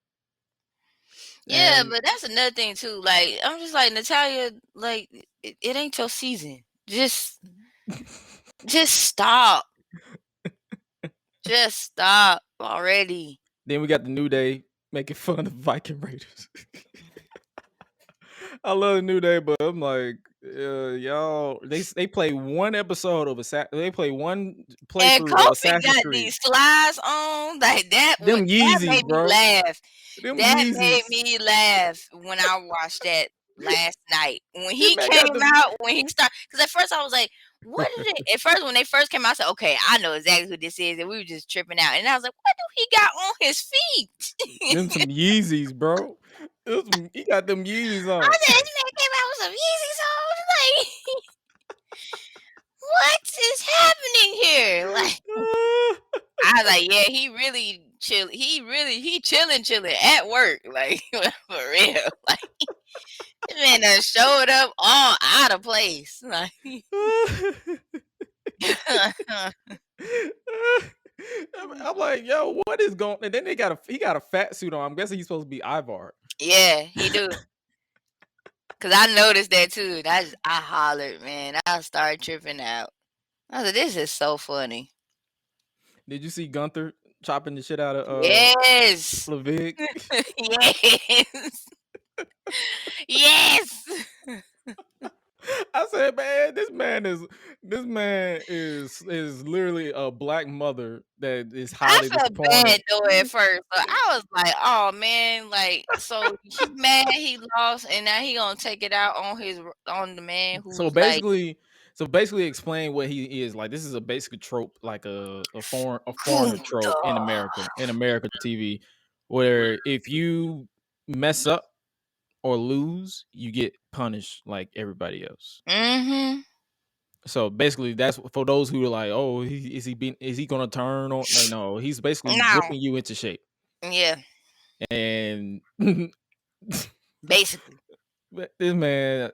yeah, And but that's another thing too. Like, I'm just like Natalia. Like, it ain't your season. Just stop. Just stop already. then we got the New Day making fun of the Viking Raiders. I love the New Day, but I'm like, y'all. They play one episode of they play one And playthrough of Kofi Assassin's got Creed. these slides on like that. Them That Yeezys, made me bro. laugh. Them That Yeezys. made me laugh when I watched that last night. When he man came got them- out, when he started, because at first I was like, what is it? At first, when they first came out, I said, okay, I know exactly who this is. And we were just tripping out. And I was like, what do he got on his feet? Them some Yeezys, bro. He got them Yeezys on. I said, this man came out with some Yeezys on. Like, what is happening here? Like, I was like, yeah, he really chill. He chilling at work. Like, for real. Like, this man done showed up all out of place. Like, I'm like, yo, what is going? And then he got a fat suit on. I'm guessing he's supposed to be Ivar. yeah, he do. Cause I noticed that too. I hollered, man. I started tripping out. I was like, this is so funny. Did you see Gunther chopping the shit out of Yes. Levick? Yes. Yes. I said, man, this man is literally a black mother that is I highly felt bad disappointed. though at first. So I was like, oh man, like so he mad he lost and now he gonna take it out on the man So who's like basically, explain what he is. Like, this is a basic trope, like a foreigner trope in America TV, where if you mess up or lose, you get punished like everybody else. Mm-hmm. So basically, that's for those who are like, "Oh, is he gonna turn on?" Like, no, he's basically No. whipping you into shape. Yeah. And Basically. this man,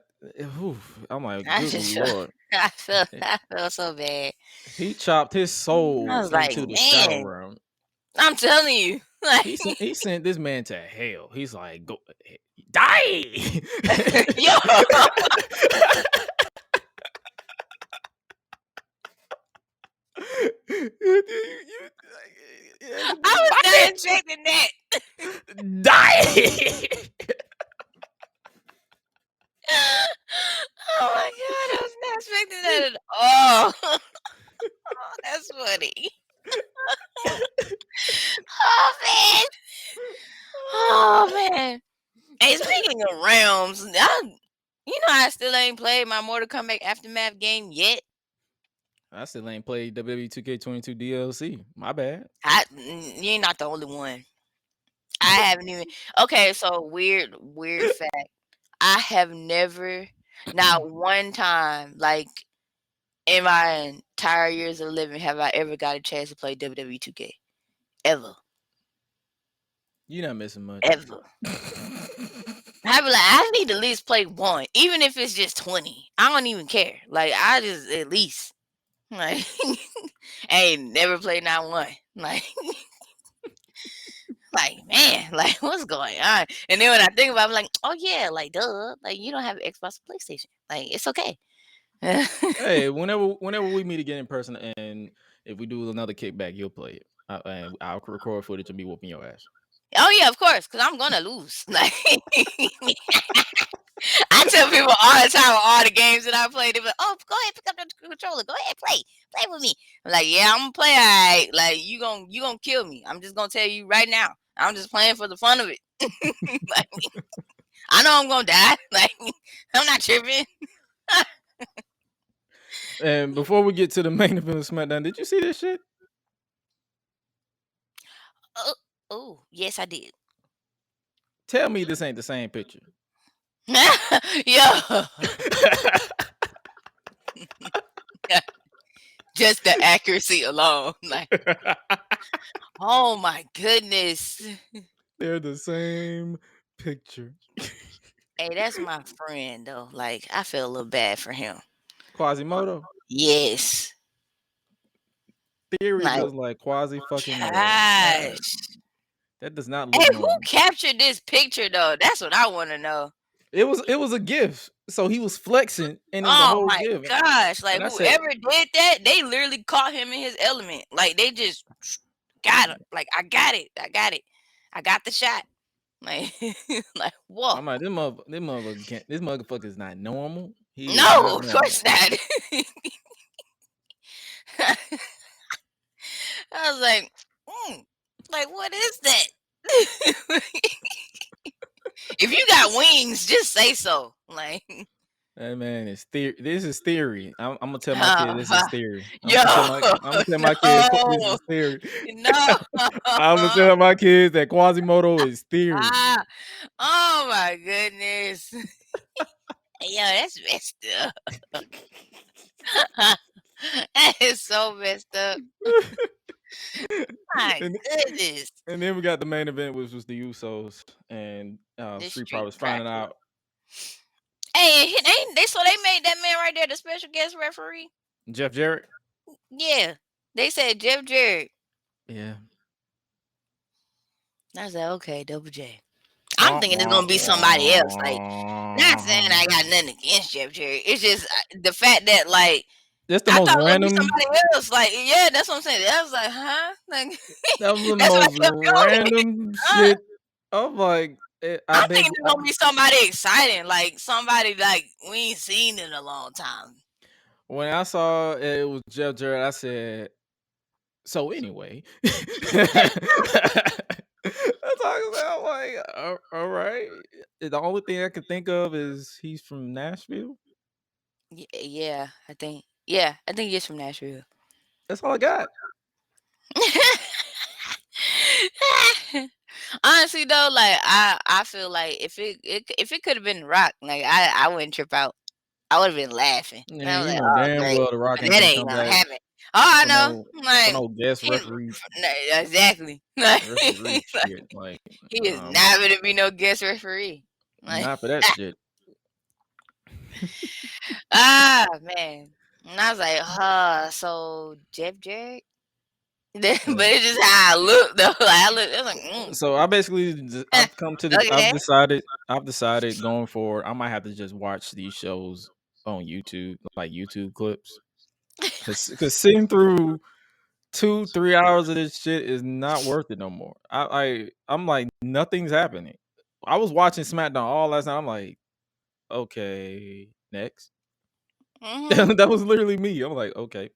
I'm like, I good just lord, I felt so bad. he chopped his I soul was like, into the shadow man, realm. I'm telling you. Like He sent this man to hell. He's like, go die. yo. I was not expecting that. Die. Oh my god, I was not expecting that at all. Oh, that's funny. Oh man. Oh man. Hey, speaking of realms, I still ain't played my Mortal Kombat Aftermath game yet. I still ain't played WWE 2K22 DLC. My bad. You're not the only one. I haven't even. Okay, so weird fact. I have never, not one time, like in my entire years of living, have I ever got a chance to play WWE 2K. Ever. You're not missing much. Ever. I need to at least play one, even if it's just 20. I don't even care. Like I just at least like I ain't never played not one. Like man, like what's going on? And then when I think about it, I'm like, oh yeah, like duh, like you don't have Xbox or PlayStation. Like it's okay. Hey, whenever we meet again in person, and if we do another kickback, you'll play it. And I'll record footage of me whooping your ass. Oh yeah, of course, because I'm gonna lose. Like I tell people all the time all the games that I play, they're like, oh, go ahead, pick up the controller, go ahead, play with me. I'm like, yeah, I'm gonna play all right. Like you gonna kill me. I'm just gonna tell you right now. I'm just playing for the fun of it. Like, I know I'm gonna die. Like I'm not tripping. And before we get to the main event of SmackDown, did you see this shit? Oh, yes, I did. Tell me this ain't the same picture. Yo. Just the accuracy alone. Like, oh my goodness. They're the same picture. Hey, that's my friend though. Like, I feel a little bad for him. Quasimodo? Yes. Theory Like, looks like Quasi fucking Moto. gosh. That does not look Hey, normal. who captured this picture though? That's what I want to know. It was a gift. So he was flexing and it was a Oh whole my gift. gosh. Like, And I said- whoever did that, they literally caught him in his element. Like, they just got him. Like, I got it. I got the shot. Like, like whoa. I'm like, this motherfucker is not normal. He is No, not of normal. course not. I was like, what is that? If you got wings, just say so. Like, Hey man, it's theory. This is theory. I'm gonna tell my kid this is theory. I'm yo, gonna tell my kids this is theory. No. I'm gonna tell my kids that Quasimodo is theory. Oh my goodness. Yo, that's messed up. That is so messed up. My goodness. And then we got the main event, which was the Usos and Street Profits finding out. Hey, so they made that man right there the special guest referee. Jeff Jarrett. Yeah, they said Jeff Jarrett. Yeah. I was like, okay, Double J. I'm thinking it's gonna be somebody else. Like, not saying I got nothing against Jeff Jarrett. It's just the fact that like That's the I most thought it was gonna be random. somebody else. Like, yeah, that's what I'm saying. I was like, huh? Like, That was the that's what most I kept going. random Huh? shit. I'm like, I I'm thinking beg. it's gonna be somebody exciting, like somebody like we ain't seen in a long time. When I saw it was Jeff Jarrett, I said, so anyway. That's all I'm like, all right. The only thing I can think of is he's from Nashville. Yeah, I think. Yeah, I think he's from Nashville. That's all I got. Honestly though, like I feel like if it could have been Rock, like I wouldn't trip out. I would have been laughing. And And I was you like, know oh damn great, well the Rock but ain't that finna ain't come gonna back happen. Oh, I for know. for Like no guest he referee exactly. Like, shit. Like, he is not gonna be no guest referee. Like not for that shit. man. And I was like, so Jeff Jarrett? But Yeah. it's just how I look though. Like I was like, So I basically I've come to the okay. I've decided going forward I might have to just watch these shows on YouTube, like YouTube clips, because sitting through 2-3 hours of this shit is not worth it no more. I'm like nothing's happening. I was watching SmackDown all last night. I'm like, okay, next. Mm-hmm. That was literally me. I'm like, okay.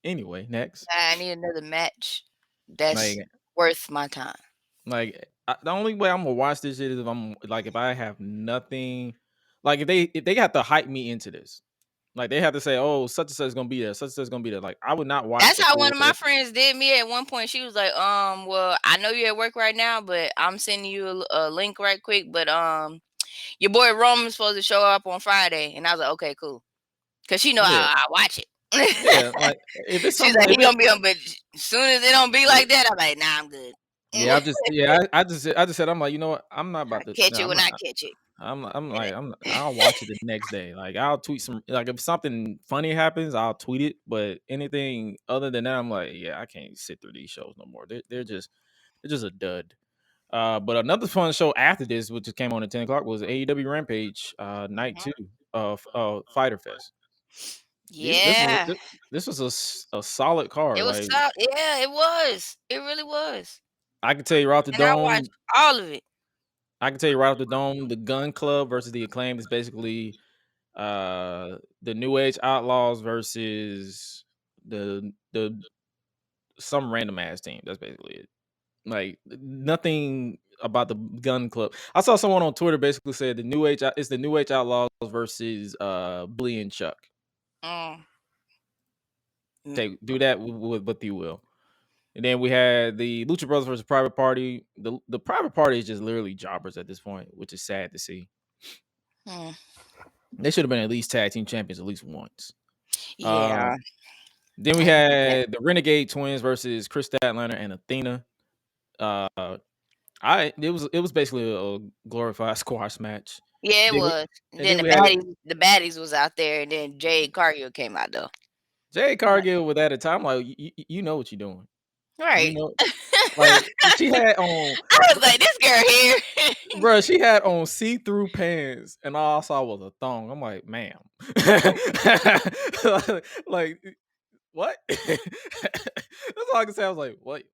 Anyway, next. I need another match that's Like, worth my time. The only way I'm gonna watch this shit is if I have nothing, like if they have to hype me into this, like they have to say, oh, such and such is gonna be there, such and such is gonna be there. Like I would not watch That's the how one full of my episode. friends did me at one point. She was like, well, I know you're at work right now, but I'm sending you a link right quick. But your boy Roman's supposed to show up on Friday, and I was like, okay, cool, because she know Yeah, I watch it. yeah. Like if it's She's something, like, if he it, gonna be on, but as soon as it don't be yeah, like that, I'm like, nah, I'm good. yeah. I just said, I'm like, you know what? I'm not about to. Catch No, it I'm when I not. catch it. I'm And like I'll watch it the next day. Like I'll tweet some like if something funny happens, I'll tweet it. But anything other than that, I'm like, yeah, I can't sit through these shows no more. They're just a dud. But another fun show after this, which just came on at 10 o'clock, was AEW Rampage Night 2 of Fighter Fest. These yeah, this was a solid card. it was Like so. Yeah, it was. It really was. I can tell you right off the And I watched dome, all of it. the Gun Club versus the Acclaimed is basically the New Age Outlaws versus the some random ass team. That's basically it. Like nothing about the Gun Club. I saw someone on Twitter basically said it's the New Age Outlaws versus Billy and Chuck. Mm. Do that with what you will. And then we had the Lucha Brothers versus Private Party. The Private Party is just literally jobbers at this point, which is sad to see. Mm. They should have been at least tag team champions at least once. Yeah. Then we had the Renegade Twins versus Chris Statlander and Athena. It was basically a glorified squash match. Yeah, it Then we, was. And and then then we had the baddies was out there, and then Jade Cargill came out though. Jay Cargill with at a time like you know what you're doing. You Right. know, like she had on, I was like, this girl here. bro. She had on see-through pants, and all I saw was a thong. I'm like, ma'am, like what? That's all I can say. I was like, what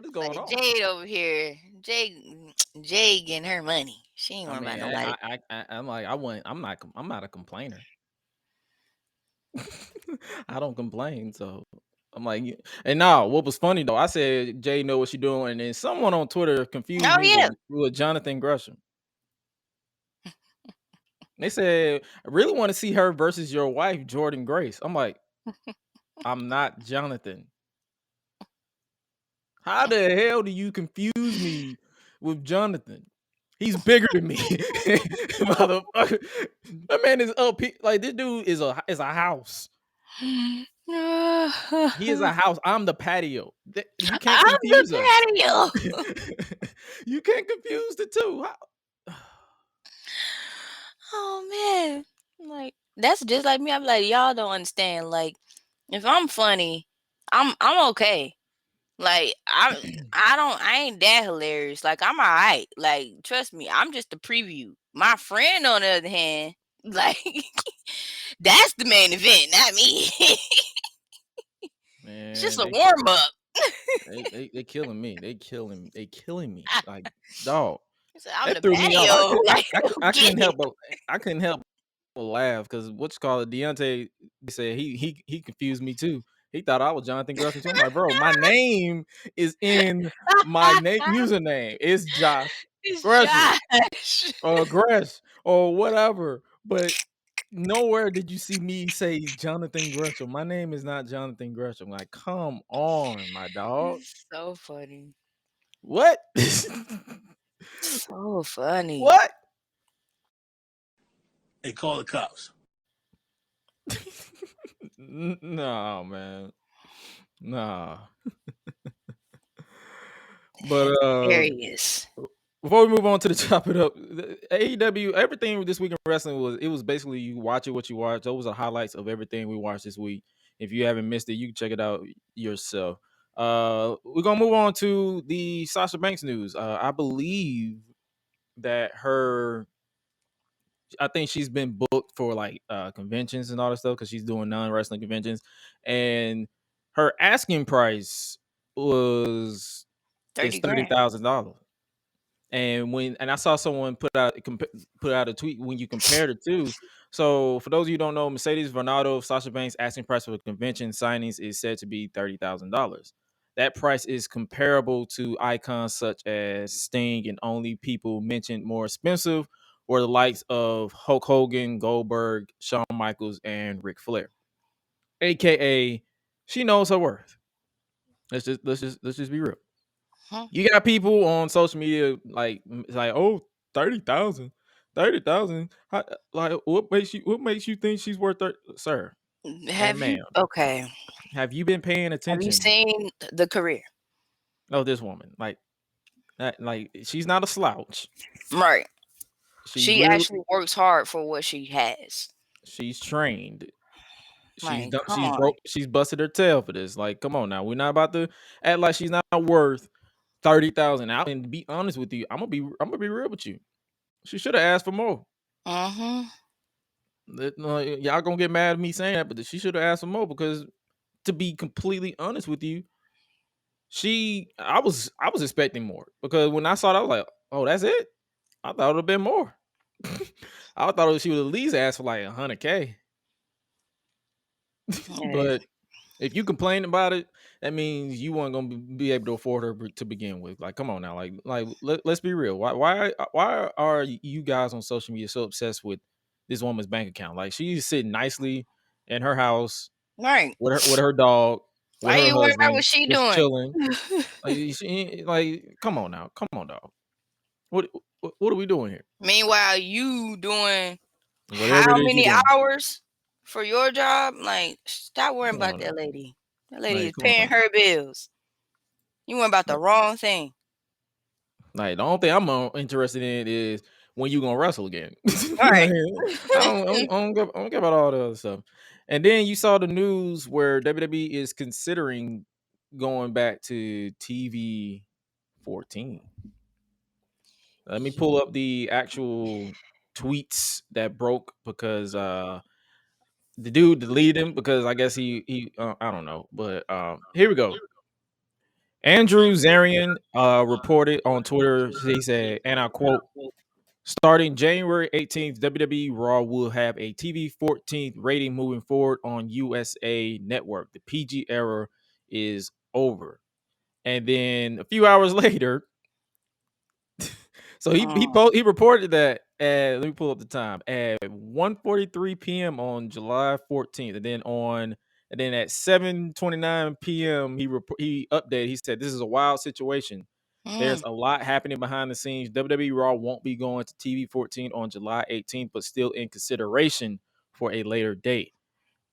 is going Like on? Jade over here. Jade getting her money. She ain't I worried about mean, nobody. I'm like, I'm not a complainer. I don't complain, so I'm like, and now what was funny though? I said, Jay, know what she doing, and then someone on Twitter confused Oh me yeah. with Jonathan Gresham. They said, I really want to see her versus your wife, Jordan Grace. I'm like, I'm not Jonathan. How the hell do you confuse me with Jonathan? He's bigger than me, motherfucker. That man is up. Like this dude is a house. He is a house. I'm the patio. You can't I'm the confuse us. patio. You can't confuse the two. Oh man. Like that's just like me. I'm like, y'all don't understand. Like, if I'm funny, I'm okay. Like I ain't that hilarious. Like I'm alright. Like trust me, I'm just a preview. My friend on the other hand, like That's the main event, not me. Man, It's just a warm up. they killing me. They killing me. Like, dog. I'm the That threw me off. patio. Like, I get couldn't it. help but laugh because what's called Deontay said he confused me too. He thought I was Jonathan Gresham too. I'm like, bro, my name is in my username. It's Josh It's Gresham Josh. or Gresh or whatever. But nowhere did you see me say Jonathan Gresham. My name is not Jonathan Gresham. Like, come on, my dog. So funny. What? So funny. What? They call the cops. No, man. Nah. But Hilarious. before we move on to the chop it up, the AEW, everything this week in wrestling was basically you watch it what you watch. Those are highlights of everything we watched this week. If you haven't missed it, you can check it out yourself. We're gonna move on to the Sasha Banks news. I believe that I think she's been booked for like conventions and all that stuff because she's doing non-wrestling conventions, and her asking price is 30 grand. $30,000. And I saw someone put out a tweet when you compared it to. So for those of you who don't know, Mercedes Varnado, Sasha Banks asking price for convention signings is said to be $30,000. That price is comparable to icons such as Sting, and only people mentioned more expensive were the likes of Hulk Hogan, Goldberg, Shawn Michaels, and Ric Flair. AKA, she knows her worth. Let's just be real. Huh? You got people on social media like it's like, oh, 30,000. 30,000. Like what makes you think she's worth 30, sir and Have you ma'am? okay? Have you been paying Have you attention seen the career? of this woman? Like she's not a slouch. Right. She's She literally actually works hard for what she has. she's trained. She's Like, done, come on. she's busted her tail for this. Like, come on now. We're not about to act like she's not worth 30,000 out. And to be honest with you, I'm gonna be real with you. She should have asked for more. Mm-hmm. Y'all gonna get mad at me saying that, but she should have asked for more because, to be completely honest with you, I was expecting more because when I saw that, I was like, oh, that's it. I thought it would have been more. I thought she would at least ask for like 100K. But if you complain about it, that means you weren't gonna be able to afford her to begin with. Like, come on now, let's be real. Why are you guys on social media so obsessed with this woman's bank account? Like, she's sitting nicely in her house Right. with her dog, with Why her you worried about what husband, she just doing? chilling. Like, come on now, come on, dog. What are we doing here? Meanwhile, you doing Whatever how it is you many doing. hours for your job? Like, stop worrying Come about on that now. lady. That lady Like, is come on paying now. her bills. You went about the wrong thing. Like, the only thing I'm interested in is when you gonna wrestle again. All right. Like, I don't care about all the other stuff. And then you saw the news where WWE is considering going back to TV 14. Let me pull up the actual tweets that broke because the dude deleted him because I guess he I don't know, but here we go. Andrew Zarian reported on Twitter. He said, and I quote, starting January 18th, WWE Raw will have a TV 14th rating moving forward on USA Network. The PG era is over. And then a few hours later, so he reported that at, let me pull up the time, at 1:43 p.m. on July 14th, and then at 7:29 p.m. he updated. He said, "This is a wild situation. There's a lot happening behind the scenes. WWE Raw won't be going to TV 14 on July 18th, but still in consideration for a later date."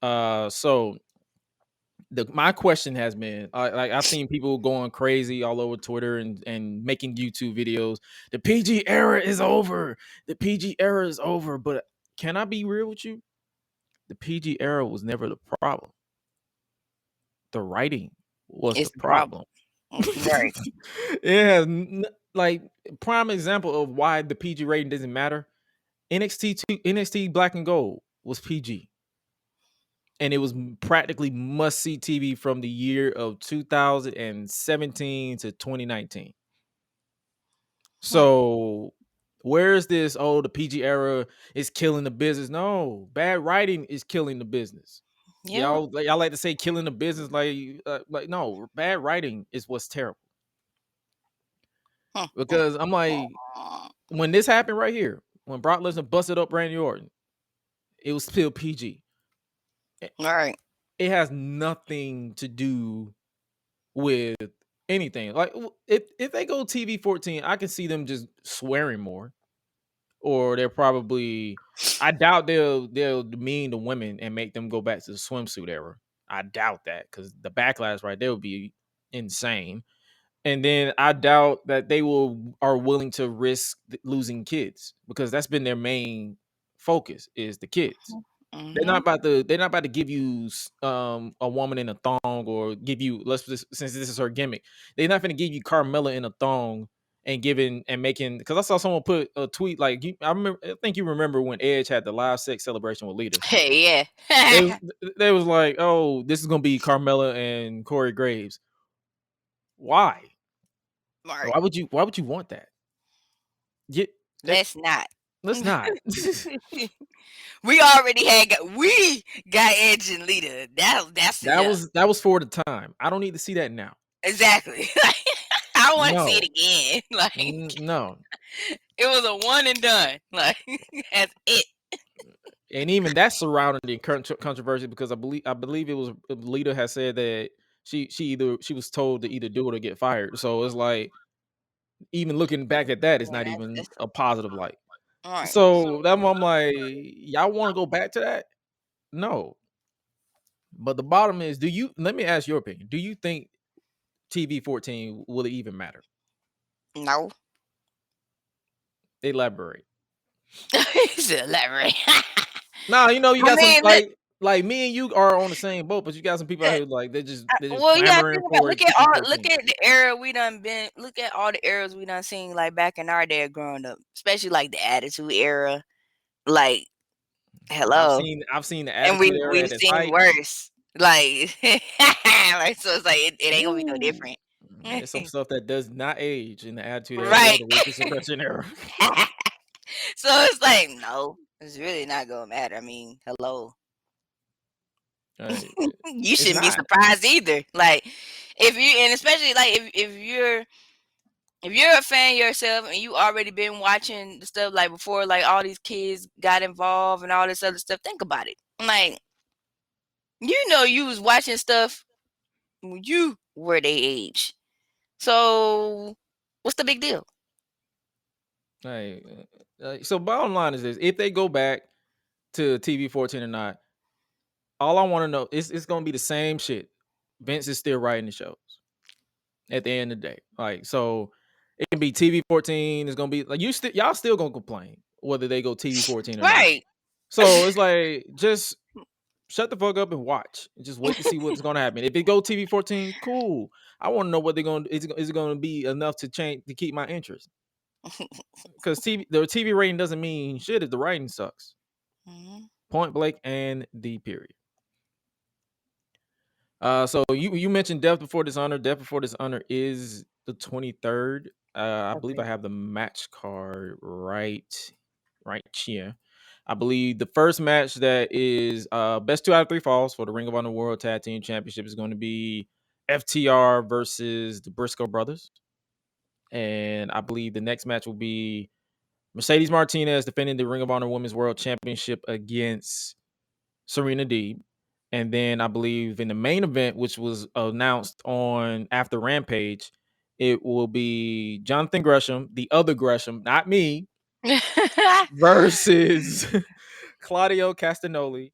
So my question has been, like, I've seen people going crazy all over Twitter and making YouTube videos. The PG era is over. The PG era is over. But can I be real with you? The PG era was never the problem. The writing was It's the the problem. problem. Right. It has like prime example of why the PG rating doesn't matter. NXT Black and Gold was PG. and it was practically must see TV from the year of 2017 to 2019. So where's this? Oh, the PG era is killing the business. No, bad writing is killing the business. Yeah. Y'all like to say killing the business, like no, bad writing is what's terrible. Because I'm like, when this happened right here, when Brock Lesnar busted up Randy Orton, it was still PG. All right. It has nothing to do with anything. Like if they go TV 14, I can see them just swearing more, or they're probably. I doubt they'll demean the women and make them go back to the swimsuit era. I doubt that because the backlash right there would be insane. And then I doubt that they are willing to risk losing kids because that's been their main focus is the kids. They're not about to give you a woman in a thong or give you since this is her gimmick. They're not going to give you Carmella in a thong and giving and making because I saw someone put a tweet like I think you remember when Edge had the live sex celebration with Lita. Hey, They yeah. was, they was like, oh, this is gonna be Carmella and Corey Graves. Why? Right. Why would you want that? Let's not. Let's not. We already got Edge and Lita. That's enough. That was for the time. I don't need to see that now. Exactly. I want to see No. it again. Like No. it was a one and done. Like that's it. And even that's surrounding the current controversy because I believe it was Lita has said that she was told to either do it or get fired. So it's like even looking back at that, it's Yeah, not even that's a positive light. all right. So that I'm like, y'all want to go back to that? No. But the bottom is, let me ask your opinion. Do you think TV 14 will it even matter? No. Elaborate. Elaborate. Nah, you I got some mean, like me and you are on the same boat, but you got some people out here like they're just well, yeah. clamoring Think about for TV 14. look at the era we done been. Look at all the eras we done seen like back in our day growing up, especially like the Attitude Era. Like, hello, I've seen the and Attitude Era we've at its seen height. worse. Like, like so it's like it ain't gonna be no Ooh. different. There's some stuff that does not age in the Attitude Era or Right. the Ruthless Suppression Era. So it's like no, it's really not gonna matter. I mean, hello. Right. You It's shouldn't be not. surprised either. Like if you and especially like if you're a fan yourself and you already been watching the stuff like before like all these kids got involved and all this other stuff, think about it. Like you was watching stuff when you were their age. So what's the big deal? Right. So bottom line is this: if they go back to TV 14 or not, all I want to know is it's gonna be the same shit. Vince is still writing the shows at the end of the day. Like, so it can be TV 14. It's gonna be like y'all still gonna complain whether they go TV 14 or not. Right. So it's like just shut the fuck up and watch. And just wait to see what's gonna happen. If it go TV 14, cool. I want to know what they're gonna is it gonna be enough to change to keep my interest? Because the TV rating doesn't mean shit if the writing sucks. Mhm. Point blank and the period. So you mentioned Death Before Dishonor. Death Before Dishonor is the 23rd. I believe I Okay. have the match card right here. I believe the first match that is best 2 out of 3 falls for the Ring of Honor World Tag Team Championship is going to be FTR versus the Briscoe Brothers. And I believe the next match will be Mercedes Martinez defending the Ring of Honor Women's World Championship against Serena Deeb. And then I believe in the main event, which was announced on after Rampage, it will be Jonathan Gresham, the other Gresham, not me, versus Claudio Castagnoli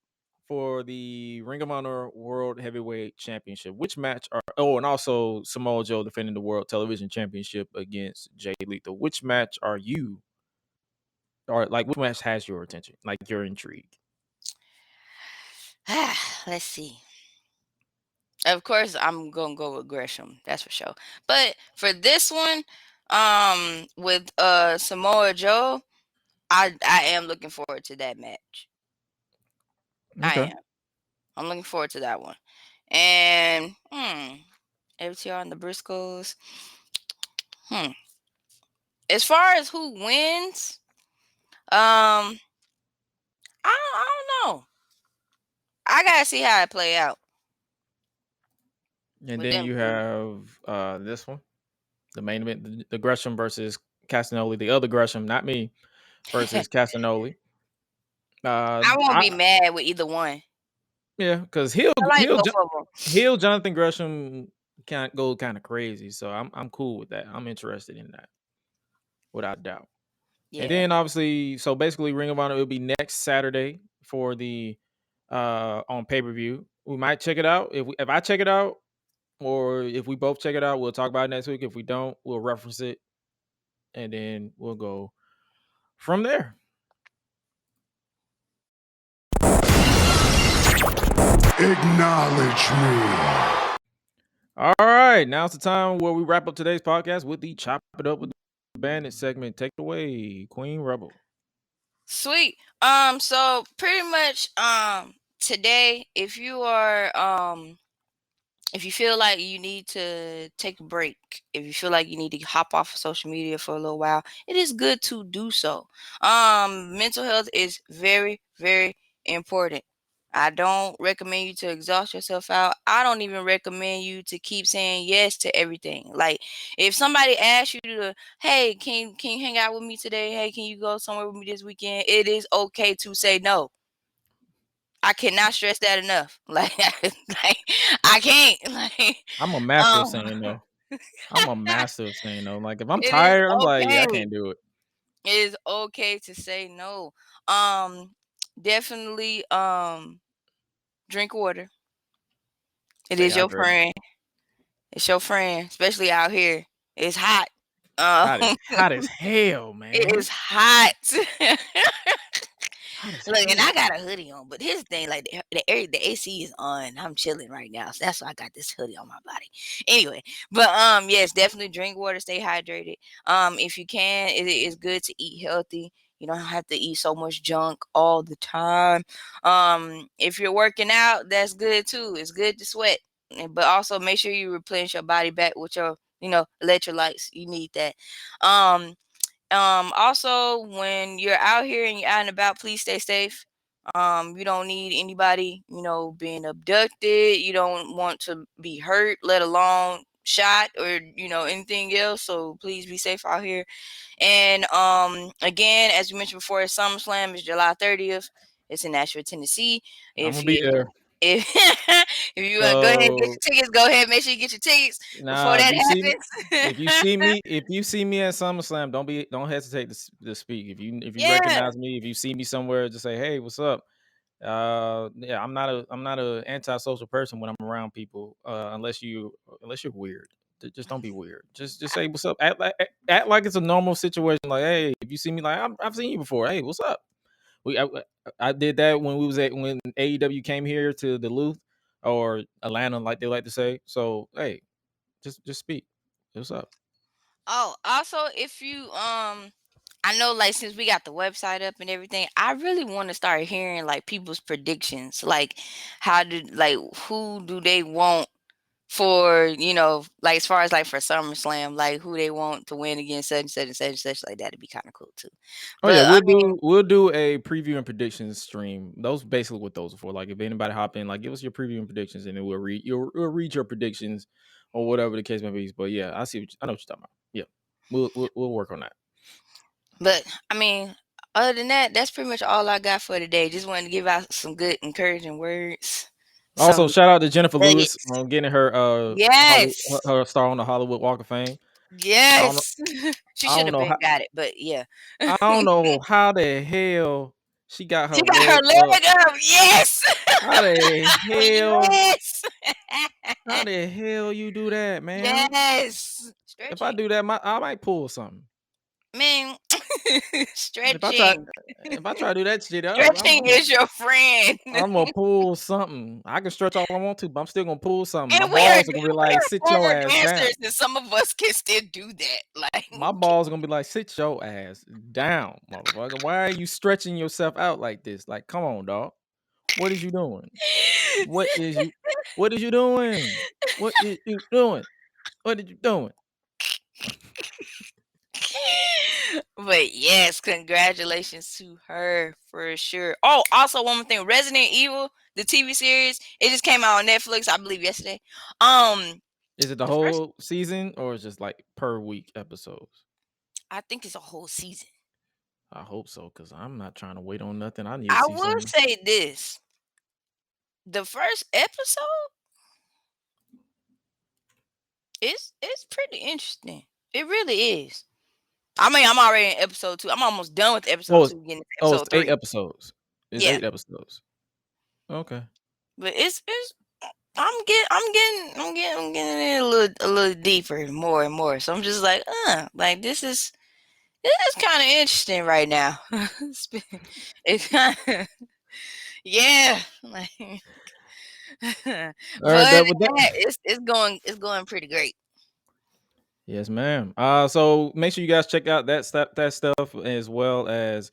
for the Ring of Honor World Heavyweight Championship. Which match are and also Samoa Joe defending the World Television Championship against Jay Lethal. Which match are you or like which match has your attention? Like you're intrigued? Let's see. Of course, I'm gonna go with Gresham. That's for sure. But for this one, with Samoa Joe, I am looking forward to that match. I Okay. am. I'm looking forward to that one. And FTR and the Briscoes. As far as who wins, I don't know. I gotta see how it play out. And With then them you two. have this one, the main event, the Gresham versus Castanoli, the other Gresham, not me, versus Castanoli. I won't be mad with either one. Yeah, because I like both of them. heel Jonathan Gresham can't go kind of crazy, so I'm cool with that. I'm interested in that without doubt. And Yeah. then obviously, so basically, Ring of Honor will be next Saturday for the on pay per view. We might check it out if I check it out, or if we both check it out, we'll talk about it next week. If we don't, we'll reference it, and then we'll go from there. Acknowledge me. All right, now's the time where we wrap up today's podcast with the Chop It Up with the Bandit segment. Take it away, Queen Rebel. Sweet. So pretty much today, if you feel like you need to take a break, if you feel like you need to hop off of social media for a little while, it is good to do so. Mental health is very, very important. I don't recommend you to exhaust yourself out. I don't even recommend you to keep saying yes to everything. Like if somebody asks you to, hey, can you hang out with me today? Hey, can you go somewhere with me this weekend? It is okay to say no. I cannot stress that enough. Like I can't. Like I'm a master of um saying no. I'm a master of saying no. Like if I'm it is tired, I'm like, yeah, I okay. can't do it. It is okay to say no. Definitely drink water. It Stay is your hydrated. friend. It's your friend, especially out here. It's hot. Hot as hell, It man. is hot. Hot as Look, and hell. I got a hoodie on, but here's the thing: like the AC is on. I'm chilling right now, so that's why I got this hoodie on my body. Anyway, but yes, definitely drink water, stay hydrated. If you can, it is good to eat healthy. You don't have to eat so much junk all the time. If you're working out, that's good too. It's good to sweat, but also make sure you replenish your body back with your, electrolytes. You need that. Um, Also, when you're out here and you're out and about, please stay safe. You don't need anybody, being abducted. You don't want to be hurt, let alone shot or, anything else. So please be safe out here. And again, as we mentioned before, SummerSlam is July 30th. It's in Nashville, Tennessee. I'm If gonna be you there. if if you want to go ahead and get So your tickets, go ahead. Make sure you get your tickets before nah, that if you happens. see me, if you see me at SummerSlam, don't hesitate to speak. If you Yeah. recognize me, if you see me somewhere, just say, hey, what's up? Yeah, I'm not a antisocial person when I'm around people. Unless you're weird. Just don't be weird. Just say what's up. Act like it's a normal situation. Like, hey, if you see me, like I've seen you before. Hey, what's up? I did that when AEW came here to Duluth or Atlanta, like they like to say. So hey, just speak. What's up? Oh, also, if you I know, like, since we got the website up and everything, I really want to start hearing like people's predictions. Like, who do they want for, like, as far as like for SummerSlam, like who they want to win against such and such and such and such. Like that'd be kind of cool too. Oh yeah, But I mean, we'll do a preview and predictions stream. Those basically what those are for. Like if anybody hop in, like give us your preview and predictions, and then we'll read your predictions or whatever the case may be. But yeah, I know what you're talking about. Yeah, we'll work on that. other than that, that's pretty much all I got for today. Just wanted to give out some good encouraging words, Also, some shout out to Jennifer Lewis nuggets. on getting her Yes. her star on the Hollywood Walk of Fame. I don't know, Yes. She I should don't have know been how got it, but yeah. I don't know how the hell she got She her got her leg up. leg up. Yes. How the hell Yes. how the hell you do that, man? Yes. If I Stretching. do that, I might pull something. Man, If I try stretching. if I try to do that shit, Stretching is your friend. I'm gonna pull something. I can stretch all I want to, but I'm still gonna pull something. My And balls are gonna be we like, are sit your former ass down. dancers, and some of us can still do that. Like, My balls are gonna be like, sit your ass down, motherfucker. Why are you stretching yourself out like this? Like, come on, dog. What is you doing? What is you? What is you doing? What is you doing? What are you doing? But yes, congratulations to her for sure. Oh, also one more thing, Resident Evil, the TV series, it just came out on Netflix, I believe yesterday. Is it the The first, whole season or is just like per week episodes? I think it's a whole season. I hope so, because I'm not trying to wait on nothing. I need to I see will something. say this: the first episode it's pretty interesting. It really is. I mean, I'm already in episode 2. I'm almost done with episode 2, getting to It's episode 8 3. episodes. It's Yeah, 8 episodes. Okay. but it's I'm getting in a little deeper, more and more. So I'm just like this is kind of interesting right now. It's kind of yeah, like, but All right, that with that. it's going pretty great. Yes, ma'am. So make sure you guys check out that stuff as well as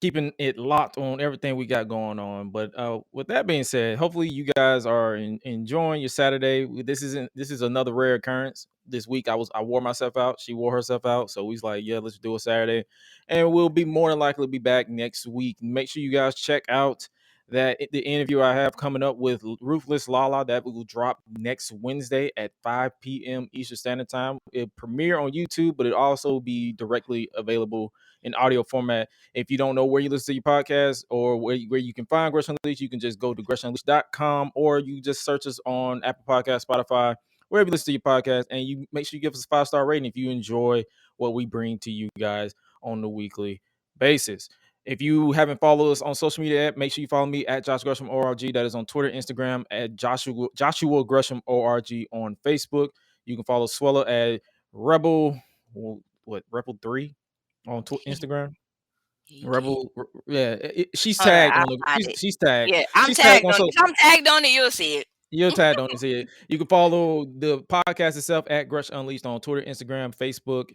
keeping it locked on everything we got going on. But with that being said, hopefully you guys are enjoying your Saturday. This is another rare occurrence. This week I wore myself out. She wore herself out. So we was like, yeah, let's do a Saturday, and we'll be more than likely be back next week. Make sure you guys check out the interview I have coming up with Ruthless Lala that will drop next Wednesday at 5 p.m. Eastern Standard Time. It premiere on YouTube, but it also be directly available in audio format. If you don't know where you listen to your podcast or where you can find Gresh Unleashed, you can just go to GreshUnleashed.com, or you just search us on Apple Podcasts, Spotify, wherever you listen to your podcast, and you make sure you give us a 5-star rating if you enjoy what we bring to you guys on the weekly basis. If you haven't followed us on social media yet, make sure you follow me at Josh Gresham ORG. That is on Twitter, Instagram, at Joshua Gresham ORG on Facebook. You can follow Suela at Rebel 3 on Instagram. He did. Rebel, yeah, she's Hold on, tagged I'll on the. find it. She's tagged. Yeah, I'm She's tagged tagged on on it. so If I'm tagged on it, you'll see it. you're tagged on it. You can follow the podcast itself at Gresh Unleashed on Twitter, Instagram, Facebook,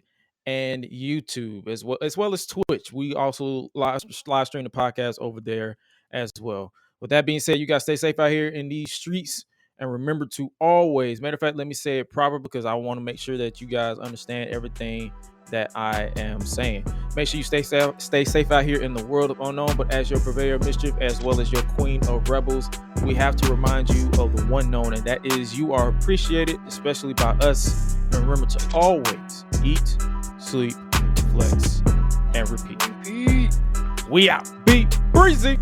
and YouTube as well as Twitch. We also live stream the podcast over there as well. With that being said, you guys stay safe out here in these streets, and remember to always. Matter of fact, let me say it proper because I want to make sure that you guys understand everything that I am saying. Make sure you stay safe out here in the world of unknown. But as your purveyor of mischief, as well as your queen of rebels, we have to remind you of the one known, and that is you are appreciated, especially by us. And remember to always eat, sleep, flex, and repeat. We out. Be breezy.